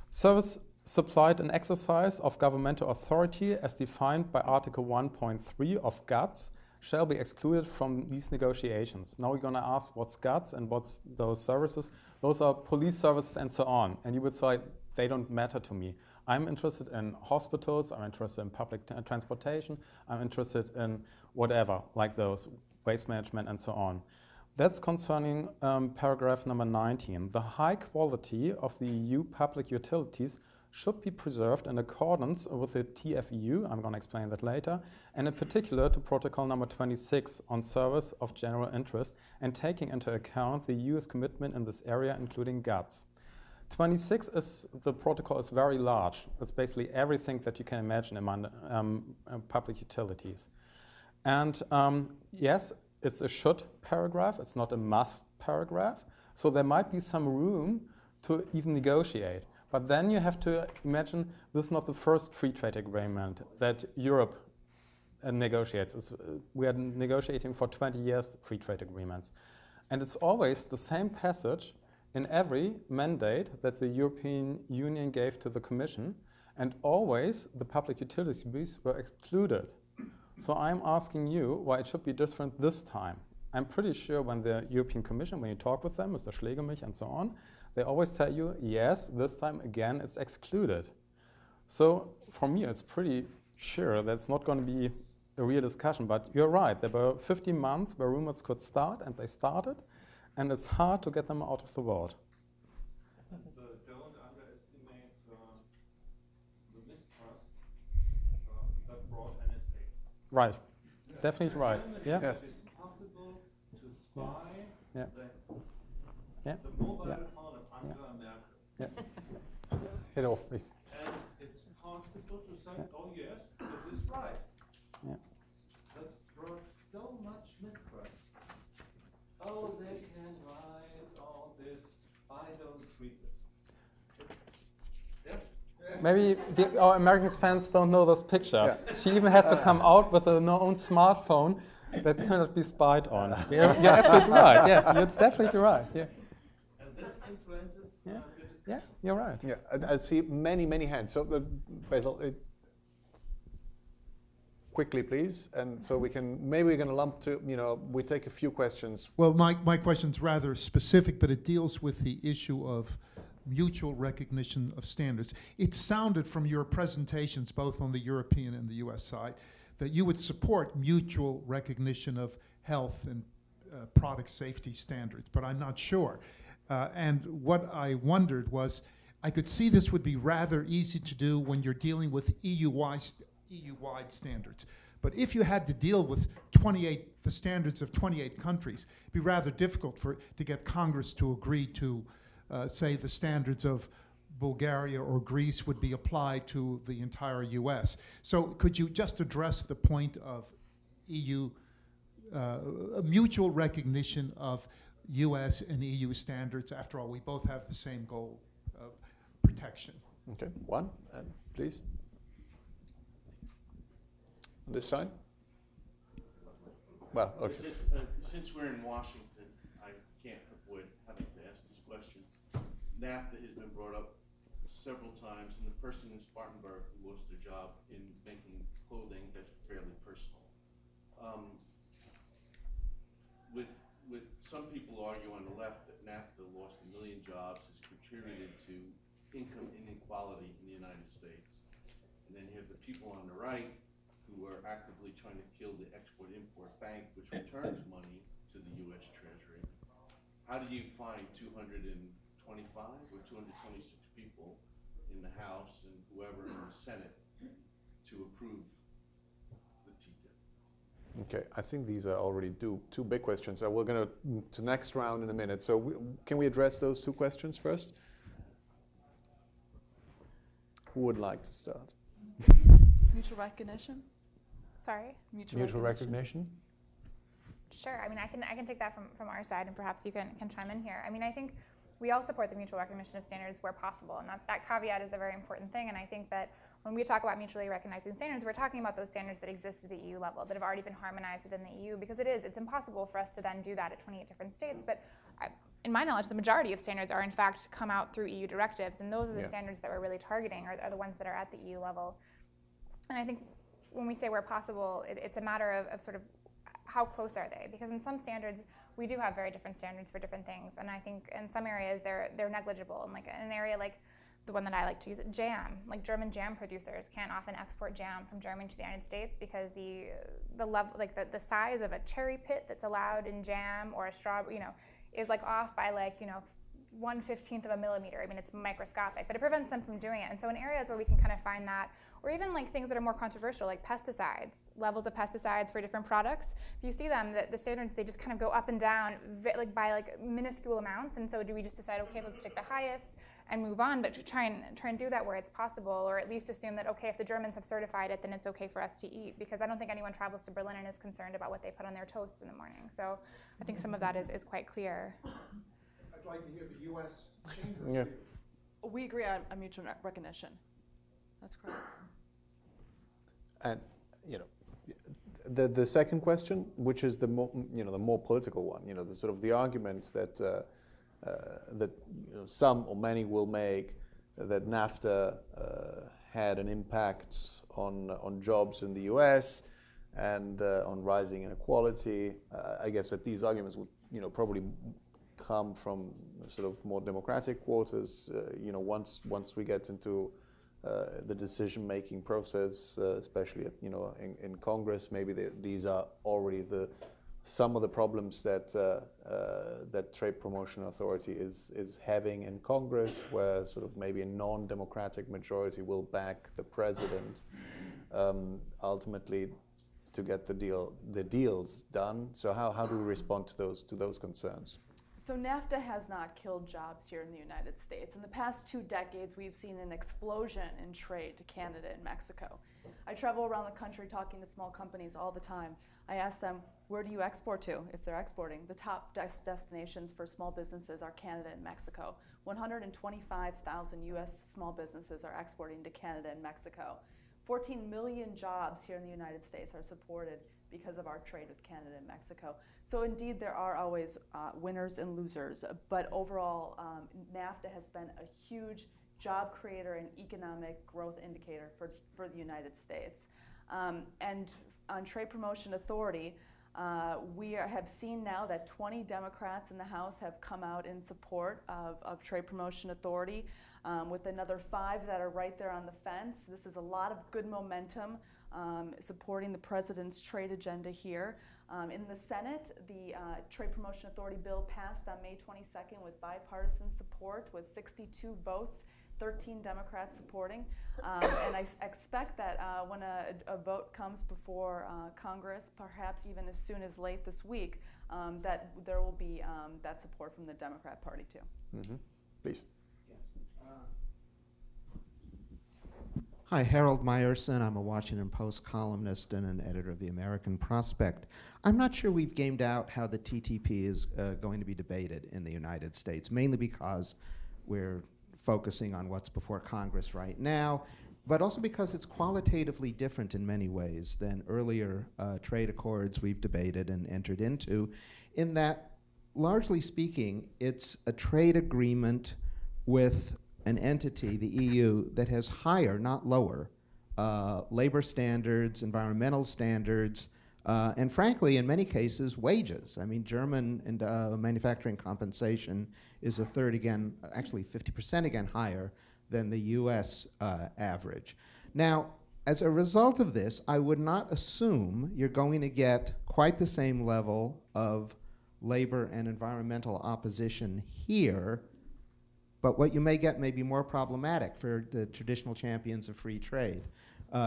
Service supplied an exercise of governmental authority as defined by Article 1.3 of GATS shall be excluded from these negotiations. Now we're going to ask what's GATS and what's those services. Those are police services and so on. And you would say, they don't matter to me. I'm interested in hospitals, I'm interested in public transportation, I'm interested in whatever, like those, waste management and so on. That's concerning paragraph number 19. The high quality of the EU public utilities should be preserved in accordance with the TFEU, I'm going to explain that later, and in particular to protocol number 26 on service of general interest and taking into account the EU's commitment in this area, including GATS. 26 is, the protocol is very large. It's basically everything that you can imagine among public utilities. And yes, it's a should paragraph, it's not a must paragraph, so there might be some room to even negotiate. But then you have to imagine this is not the first free trade agreement that Europe negotiates. We are negotiating for 20 years free trade agreements. And it's always the same passage in every mandate that the European Union gave to the Commission, and always the public utilities were excluded. So I'm asking you why it should be different this time. I'm pretty sure when the European Commission, when you talk with them, Mr. Schlegelmilch and so on, they always tell you, yes, this time again it's excluded. So for me it's pretty sure that's not going to be a real discussion, but you're right, there were 50 months where rumors could start, and they started, and it's hard to get them out of the world. And don't underestimate the mistrust that brought NSA. Right, definitely right. Yeah. Yes. It's possible to spy the mobile phone of Angela Merkel. Yeah. Hello, please. And it's possible to say, oh yes, this is right. Yeah. That brought so much mistrust. Oh, they can write all this. I don't read it. Maybe our American fans don't know this picture. Yeah. She even had to come out with her own smartphone that cannot be spied on. You're absolutely right. Yeah, you're definitely right. Yeah. And that influences the Yeah, you're right. Yeah, I see many hands. So, Basil, quickly, please. And so maybe we're going to lump to, we take a few questions. Well, my question's rather specific, but it deals with the issue of mutual recognition of standards. It sounded from your presentations, both on the European and the US side, that you would support mutual recognition of health and product safety standards, but I'm not sure. And what I wondered was, I could see this would be rather easy to do when you're dealing with EU-wide standards. But if you had to deal with the standards of 28 countries, it'd be rather difficult to get Congress to agree to, say, the standards of Bulgaria or Greece would be applied to the entire US. So could you just address the point of EU mutual recognition of US and EU standards? After all, we both have the same goal of protection. Okay, one, please. On this side? Well, okay. Just, since we're in Washington, I can't avoid having to ask this question. NAFTA has been brought up several times, and the person in Spartanburg who lost their job in making clothing, that's fairly personal. With some people argue on the left that NAFTA lost 1 million jobs, has contributed to income inequality in the United States. And then you have the people on the right who are actively trying to kill the Export-Import Bank, which returns money to the U.S. Treasury. How do you find 225 or 226 people in the House and whoever in the Senate to approve the TTIP? Okay, I think these are already two big questions. So we're going to next round in a minute. So can we address those two questions first? Who would like to start? Mutual recognition? Sorry? Mutual recognition? Sure. I mean, I can take that from our side, and perhaps you can chime in here. I mean, I think we all support the mutual recognition of standards where possible, and that caveat is the very important thing. And I think that when we talk about mutually recognizing standards, we're talking about those standards that exist at the EU level, that have already been harmonized within the EU, because it's impossible for us to then do that at 28 different states. But in my knowledge, the majority of standards are in fact come out through EU directives, and those are the standards that we're really targeting, are the ones that are at the EU level. And I think when we say where possible, it's a matter of sort of how close are they? Because in some standards, we do have very different standards for different things, and I think in some areas they're negligible. And like in an area like the one that I like to use, jam, like German jam producers can't often export jam from Germany to the United States because the level, like the size of a cherry pit that's allowed in jam or a strawberry, is like off by 1/15 of a millimeter. I mean, it's microscopic, but it prevents them from doing it. And so in areas where we can kind of find that, or even like things that are more controversial, like pesticides, levels of pesticides for different products, if you see them, the standards, they just kind of go up and down by minuscule amounts. And so do we just decide, okay, let's take the highest and move on, but to try and do that where it's possible, or at least assume that, okay, if the Germans have certified it, then it's okay for us to eat, because I don't think anyone travels to Berlin and is concerned about what they put on their toast in the morning. So I think some of that is quite clear. I'd like to hear the U.S. chambers Yeah. view. We agree on mutual recognition. That's correct. And the second question, which is the more political one, the sort of the argument that some or many will make that NAFTA had an impact on jobs in the U.S. and on rising inequality. I guess that these arguments would probably come from sort of more democratic quarters. Once we get into the decision-making process, especially in Congress, maybe these are already some of the problems that that Trade Promotion Authority is having in Congress, where sort of maybe a non-democratic majority will back the president ultimately to get the deals done. So how do we respond to those concerns? So NAFTA has not killed jobs here in the United States. In the past 2 decades, we've seen an explosion in trade to Canada and Mexico. I travel around the country talking to small companies all the time. I ask them, where do you export to if they're exporting? The top destinations for small businesses are Canada and Mexico. 125,000 U.S. small businesses are exporting to Canada and Mexico. 14 million jobs here in the United States are supported because of our trade with Canada and Mexico. So indeed, there are always winners and losers, but overall, NAFTA has been a huge job creator and economic growth indicator for the United States. And on Trade Promotion Authority, we have seen now that 20 Democrats in the House have come out in support of Trade Promotion Authority, with another 5 that are right there on the fence. This is a lot of good momentum supporting the President's trade agenda here. In the Senate, the Trade Promotion Authority bill passed on May 22nd with bipartisan support with 62 votes, 13 Democrats supporting. And I expect that when a vote comes before Congress, perhaps even as soon as late this week, that there will be that support from the Democrat Party too. Mm-hmm. Please. Hi, Harold Meyerson. I'm a Washington Post columnist and an editor of the American Prospect. I'm not sure we've gamed out how the TTP is going to be debated in the United States, mainly because we're focusing on what's before Congress right now, but also because it's qualitatively different in many ways than earlier trade accords we've debated and entered into, in that, largely speaking, it's a trade agreement with an entity, the EU, that has higher, not lower, labor standards, environmental standards, and frankly, in many cases, wages. I mean, German manufacturing compensation is a third again, actually 50% again higher than the US average. Now, as a result of this, I would not assume you're going to get quite the same level of labor and environmental opposition here, but what you may get may be more problematic for the traditional champions of free trade.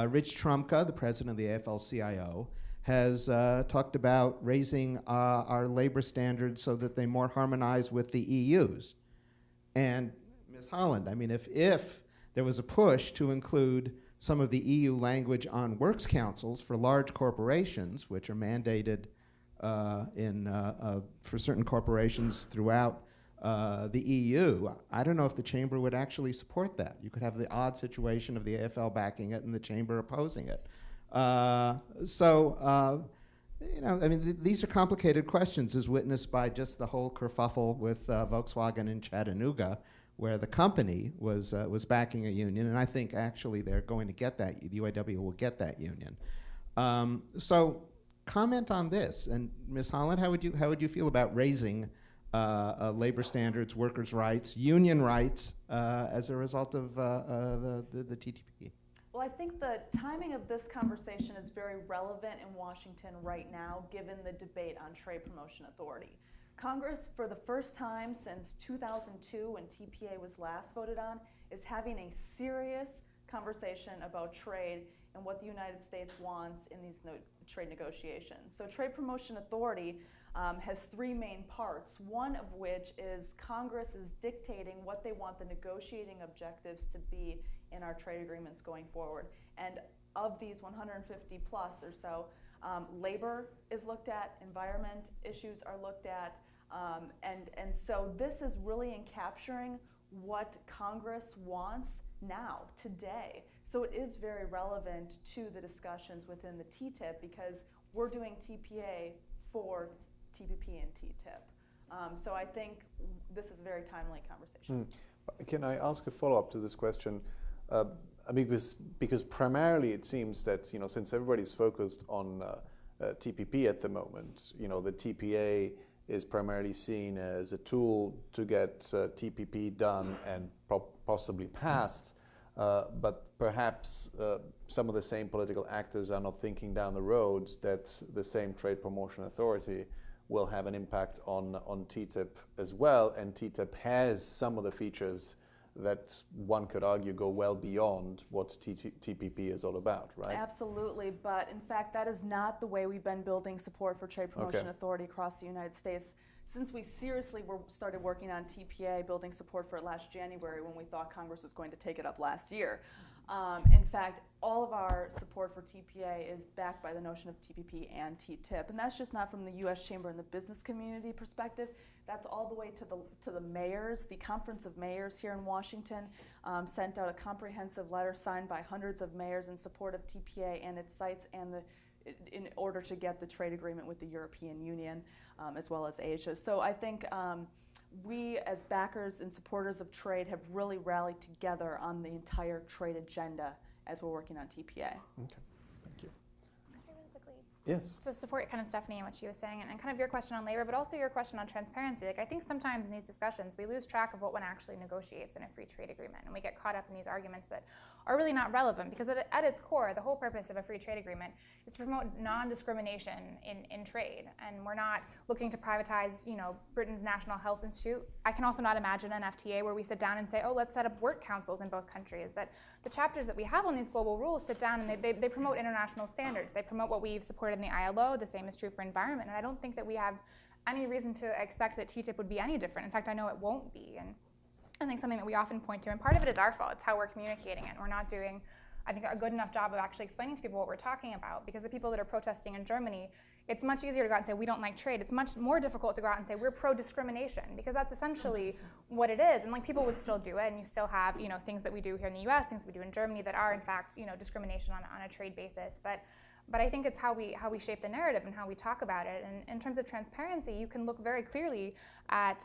Rich Trumka, the president of the AFL-CIO, has talked about raising our labor standards so that they more harmonize with the EU's. And Ms. Holland, I mean, if there was a push to include some of the EU language on works councils for large corporations, which are mandated for certain corporations throughout the EU, I don't know if the chamber would actually support that. You could have the odd situation of the AFL backing it and the chamber opposing it. You know, I mean, these are complicated questions, as witnessed by just the whole kerfuffle with Volkswagen in Chattanooga, where the company was backing a union, and I think actually they're going to get that. The UAW will get that union. So, comment on this, and Ms. Holland, how would you feel about raising labor standards, workers' rights, union rights as a result of the TTP? Well, I think the timing of this conversation is very relevant in Washington right now, given the debate on Trade Promotion Authority. Congress, for the first time since 2002, when TPA was last voted on, is having a serious conversation about trade and what the United States wants in these trade negotiations. So Trade Promotion Authority has 3 main parts, one of which is Congress is dictating what they want the negotiating objectives to be in our trade agreements going forward. And of these 150 plus or so, labor is looked at, environment issues are looked at, and so this is really in capturing what Congress wants now, today. So it is very relevant to the discussions within the TTIP because we're doing TPA for TPP and TTIP. So I think this is a very timely conversation. Can I ask a follow-up to this question? I mean, because primarily it seems that, since everybody's focused on TPP at the moment, the TPA is primarily seen as a tool to get TPP done and possibly passed, but perhaps some of the same political actors are not thinking down the road that the same Trade Promotion Authority will have an impact on TTIP as well, and TTIP has some of the features that one could argue go well beyond what TPP is all about, right? Absolutely, but in fact that is not the way we've been building support for Trade Promotion Authority across the United States. Since we seriously started working on TPA, building support for it last January when we thought Congress was going to take it up last year. In fact, all of our support for TPA is backed by the notion of TPP and TTIP, and that's just not from the U.S. Chamber and the business community perspective. That's all the way to the mayors. The Conference of Mayors here in Washington sent out a comprehensive letter signed by hundreds of mayors in support of TPA and its sites, and in order to get the trade agreement with the European Union as well as Asia. So I think we as backers and supporters of trade have really rallied together on the entire trade agenda as we're working on TPA. Okay, thank you. Really quickly, Yes. to support kind of Stephanie and what she was saying, and kind of your question on labor, but also your question on transparency. Like, I think sometimes in these discussions we lose track of what one actually negotiates in a free trade agreement, and we get caught up in these arguments that are really not relevant, because at its core, the whole purpose of a free trade agreement is to promote non-discrimination in trade, and we're not looking to privatize, Britain's National Health Institute. I can also not imagine an FTA where we sit down and say, oh, let's set up work councils in both countries. That the chapters that we have on these global rules sit down and they promote international standards. They promote what we've supported in the ILO. The same is true for environment, and I don't think that we have any reason to expect that TTIP would be any different. In fact, I know it won't be. And I think something that we often point to, and part of it is our fault, it's how we're communicating it. We're not doing, I think, a good enough job of actually explaining to people what we're talking about, because the people that are protesting in Germany, it's much easier to go out and say we don't like trade. It's much more difficult to go out and say we're pro-discrimination, because that's essentially what it is. And like, people would still do it, and you still have things that we do here in the US, things that we do in Germany that are in fact discrimination on a trade basis. But I think it's how we shape the narrative and how we talk about it. And in terms of transparency, you can look very clearly at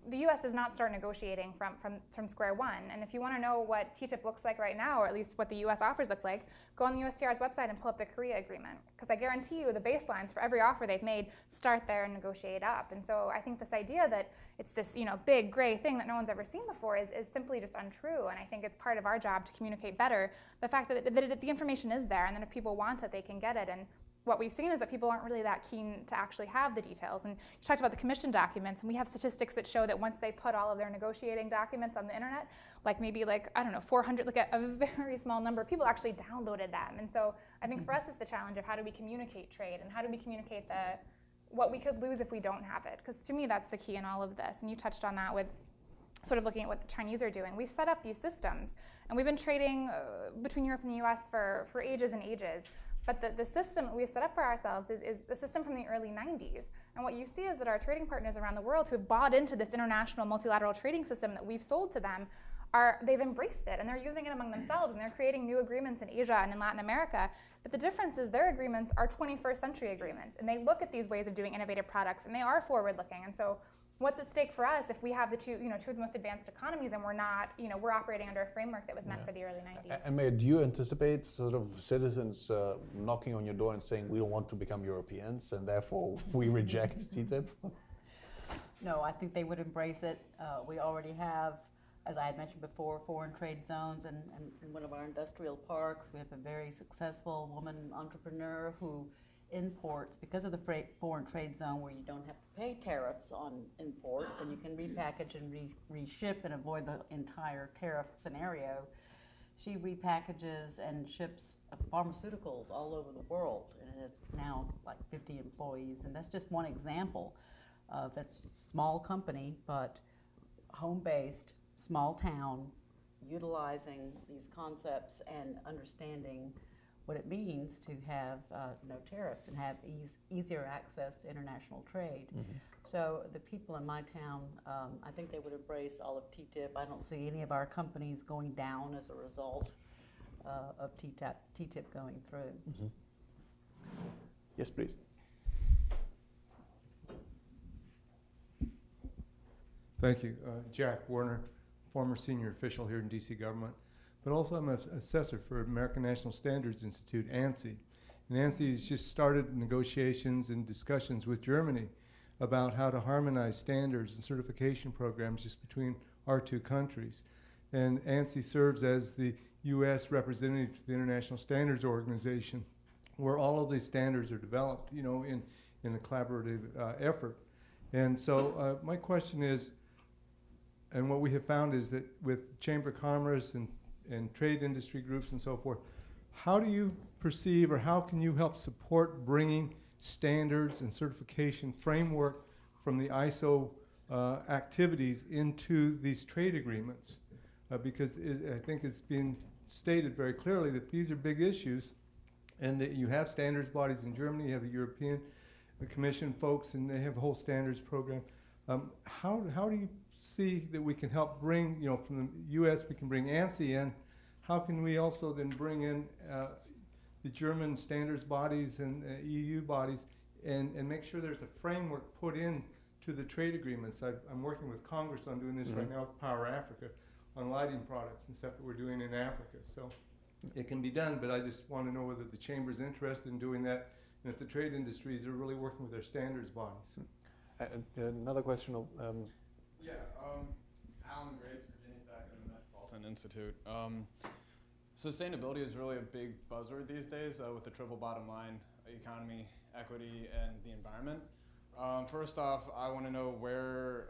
the U.S. does not start negotiating from square one. And if you want to know what TTIP looks like right now, or at least what the U.S. offers look like, go on the USTR's website and pull up the Korea agreement. Because I guarantee you the baselines for every offer they've made start there and negotiate up. And so I think this idea that it's this big gray thing that no one's ever seen before is simply just untrue. And I think it's part of our job to communicate better the fact that the information is there, and then if people want it, they can get it. And what we've seen is that people aren't really that keen to actually have the details. And you talked about the commission documents, and we have statistics that show that once they put all of their negotiating documents on the internet, maybe 400, a very small number of people actually downloaded them. And so I think for us it's the challenge of how do we communicate trade, and how do we communicate what we could lose if we don't have it? Because to me that's the key in all of this. And you touched on that with sort of looking at what the Chinese are doing. We've set up these systems, and we've been trading between Europe and the US for ages and ages. But the system that we've set up for ourselves is a system from the early 90s. And what you see is that our trading partners around the world who have bought into this international multilateral trading system that we've sold to them, they've embraced it, and they're using it among themselves, and they're creating new agreements in Asia and in Latin America. But the difference is their agreements are 21st century agreements, and they look at these ways of doing innovative products, and they are forward-looking. And so what's at stake for us if we have the two of the most advanced economies, and we're not, we're operating under a framework that was meant for the early 90s. And Mayor, do you anticipate sort of citizens knocking on your door and saying we don't want to become Europeans and therefore we reject TTIP? No, I think they would embrace it. We already have, as I had mentioned before, foreign trade zones, and in one of our industrial parks we have a very successful woman entrepreneur who imports, because of the foreign trade zone where you don't have to pay tariffs on imports, and you can repackage and reship and avoid the entire tariff scenario. She repackages and ships pharmaceuticals all over the world, and it's now like 50 employees, and that's just one example of a small company, but home-based, small town, utilizing these concepts and understanding what it means to have no tariffs and have easier access to international trade. Mm-hmm. So the people in my town, I think they would embrace all of TTIP. I don't see any of our companies going down as a result of TTIP going through. Mm-hmm. Yes, please. Thank you. Jack Warner, former senior official here in D.C. government. But also I'm an assessor for American National Standards Institute, ANSI. And ANSI has just started negotiations and discussions with Germany about how to harmonize standards and certification programs just between our two countries. And ANSI serves as the U.S. representative to the International Standards Organization, where all of these standards are developed, in a collaborative effort. And so my question is, and what we have found is that with Chamber of Commerce and trade industry groups and so forth, how do you perceive, or how can you help support bringing standards and certification framework from the ISO activities into these trade agreements? Because I think it's been stated very clearly that these are big issues, and that you have standards bodies in Germany, you have the European, the Commission folks, and they have a whole standards program. How do you see that we can help bring, from the U.S. we can bring ANSI in? How can we also then bring in the German standards bodies and EU bodies and make sure there's a framework put in to the trade agreements? I'm working with Congress on doing this right now with Power Africa on lighting products and stuff that we're doing in Africa. So it can be done, but I just want to know whether the Chamber's interested in doing that, and if the trade industries are really working with their standards bodies. Another question. Alan Grace, Virginia Tech and the Metropolitan Institute. Sustainability is really a big buzzword these days with the triple bottom line: economy, equity, and the environment. First off, I want to know where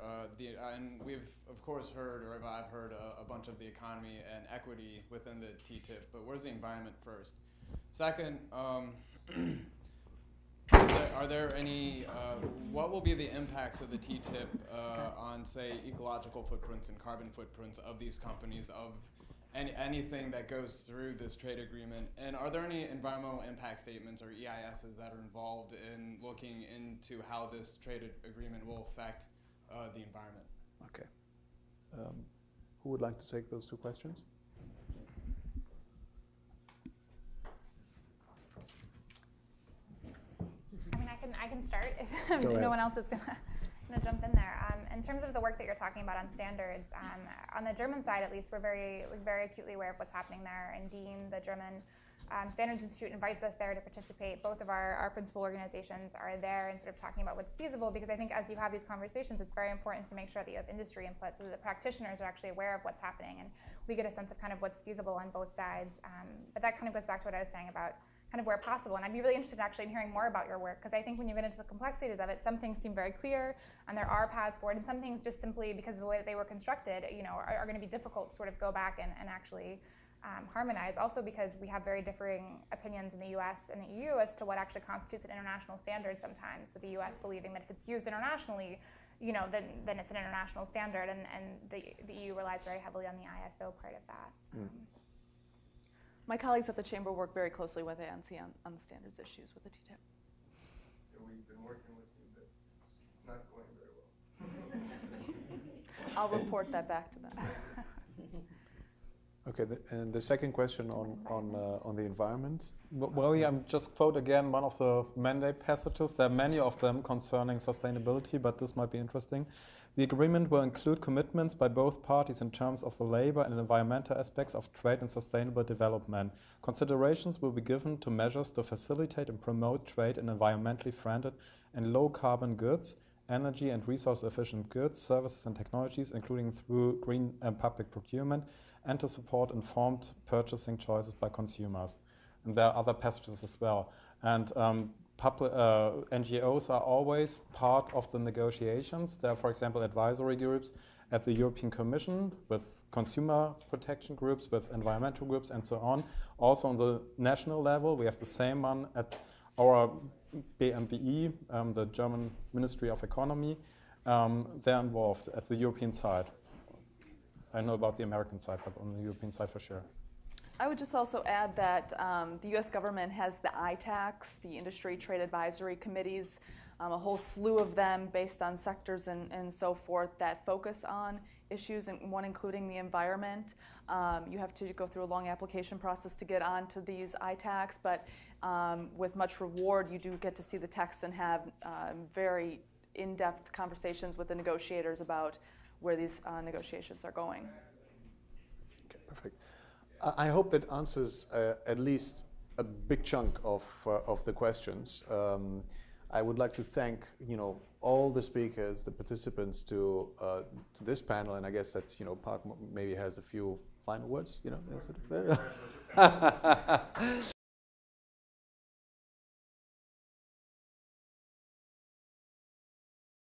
and we've of course heard, or I've heard a bunch of the economy and equity within the TTIP, but where's the environment first? Second, are there any, what will be the impacts of the TTIP on, say, ecological footprints and carbon footprints of these companies, of anything that goes through this trade agreement? And are there any environmental impact statements or EISs that are involved in looking into how this trade agreement will affect the environment? Okay. Who would like to take those two questions? I can start if no one else is going to jump in there. In terms of the work that you're talking about on standards, on the German side at least, we're very acutely aware of what's happening there. And Dean, the German Standards Institute, invites us there to participate. Both of our principal organizations are there and sort of talking about what's feasible, because I think as you have these conversations, it's very important to make sure that you have industry input so that the practitioners are actually aware of what's happening and we get a sense of kind of what's feasible on both sides. But that kind of goes back to what I was saying about kind of where possible. And I'd be really interested actually in hearing more about your work, because I think when you get into the complexities of it, some things seem very clear and there are paths forward, and some things just simply because of the way that they were constructed, are going to be difficult to sort of go back and actually harmonize. Also because we have very differing opinions in the US and the EU as to what actually constitutes an international standard sometimes, with the US believing that if it's used internationally, then it's an international standard, and the EU relies very heavily on the ISO part of that. My colleagues at the Chamber work very closely with ANSI on the standards issues with the TTIP. Yeah, we've been working with you, but it's not going very well. I'll report that back to them. Okay, and the second question on the environment. Well, yeah, just quote again one of the mandate passages. There are many of them concerning sustainability, but this might be interesting. The agreement will include commitments by both parties in terms of the labor and environmental aspects of trade and sustainable development. Considerations will be given to measures to facilitate and promote trade in environmentally friendly and low-carbon goods, energy and resource-efficient goods, services and technologies, including through green and public procurement, and to support informed purchasing choices by consumers. And there are other passages as well. And NGOs are always part of the negotiations. There are, for example, advisory groups at the European Commission with consumer protection groups, with environmental groups, and so on. Also on the national level, we have the same one at our BMWI, the German Ministry of Economy. They're involved at the European side. I know about the American side, but on the European side for sure. I would just also add that the U.S. government has the ITACs, the Industry Trade Advisory Committees, a whole slew of them based on sectors and so forth that focus on issues, and one including the environment. You have to go through a long application process to get onto these ITACs, but with much reward, you do get to see the text and have very in-depth conversations with the negotiators about where these negotiations are going. Okay, perfect. I hope that answers at least a big chunk of the questions. I would like to thank all the speakers, the participants to this panel, and I guess that Park maybe has a few final words.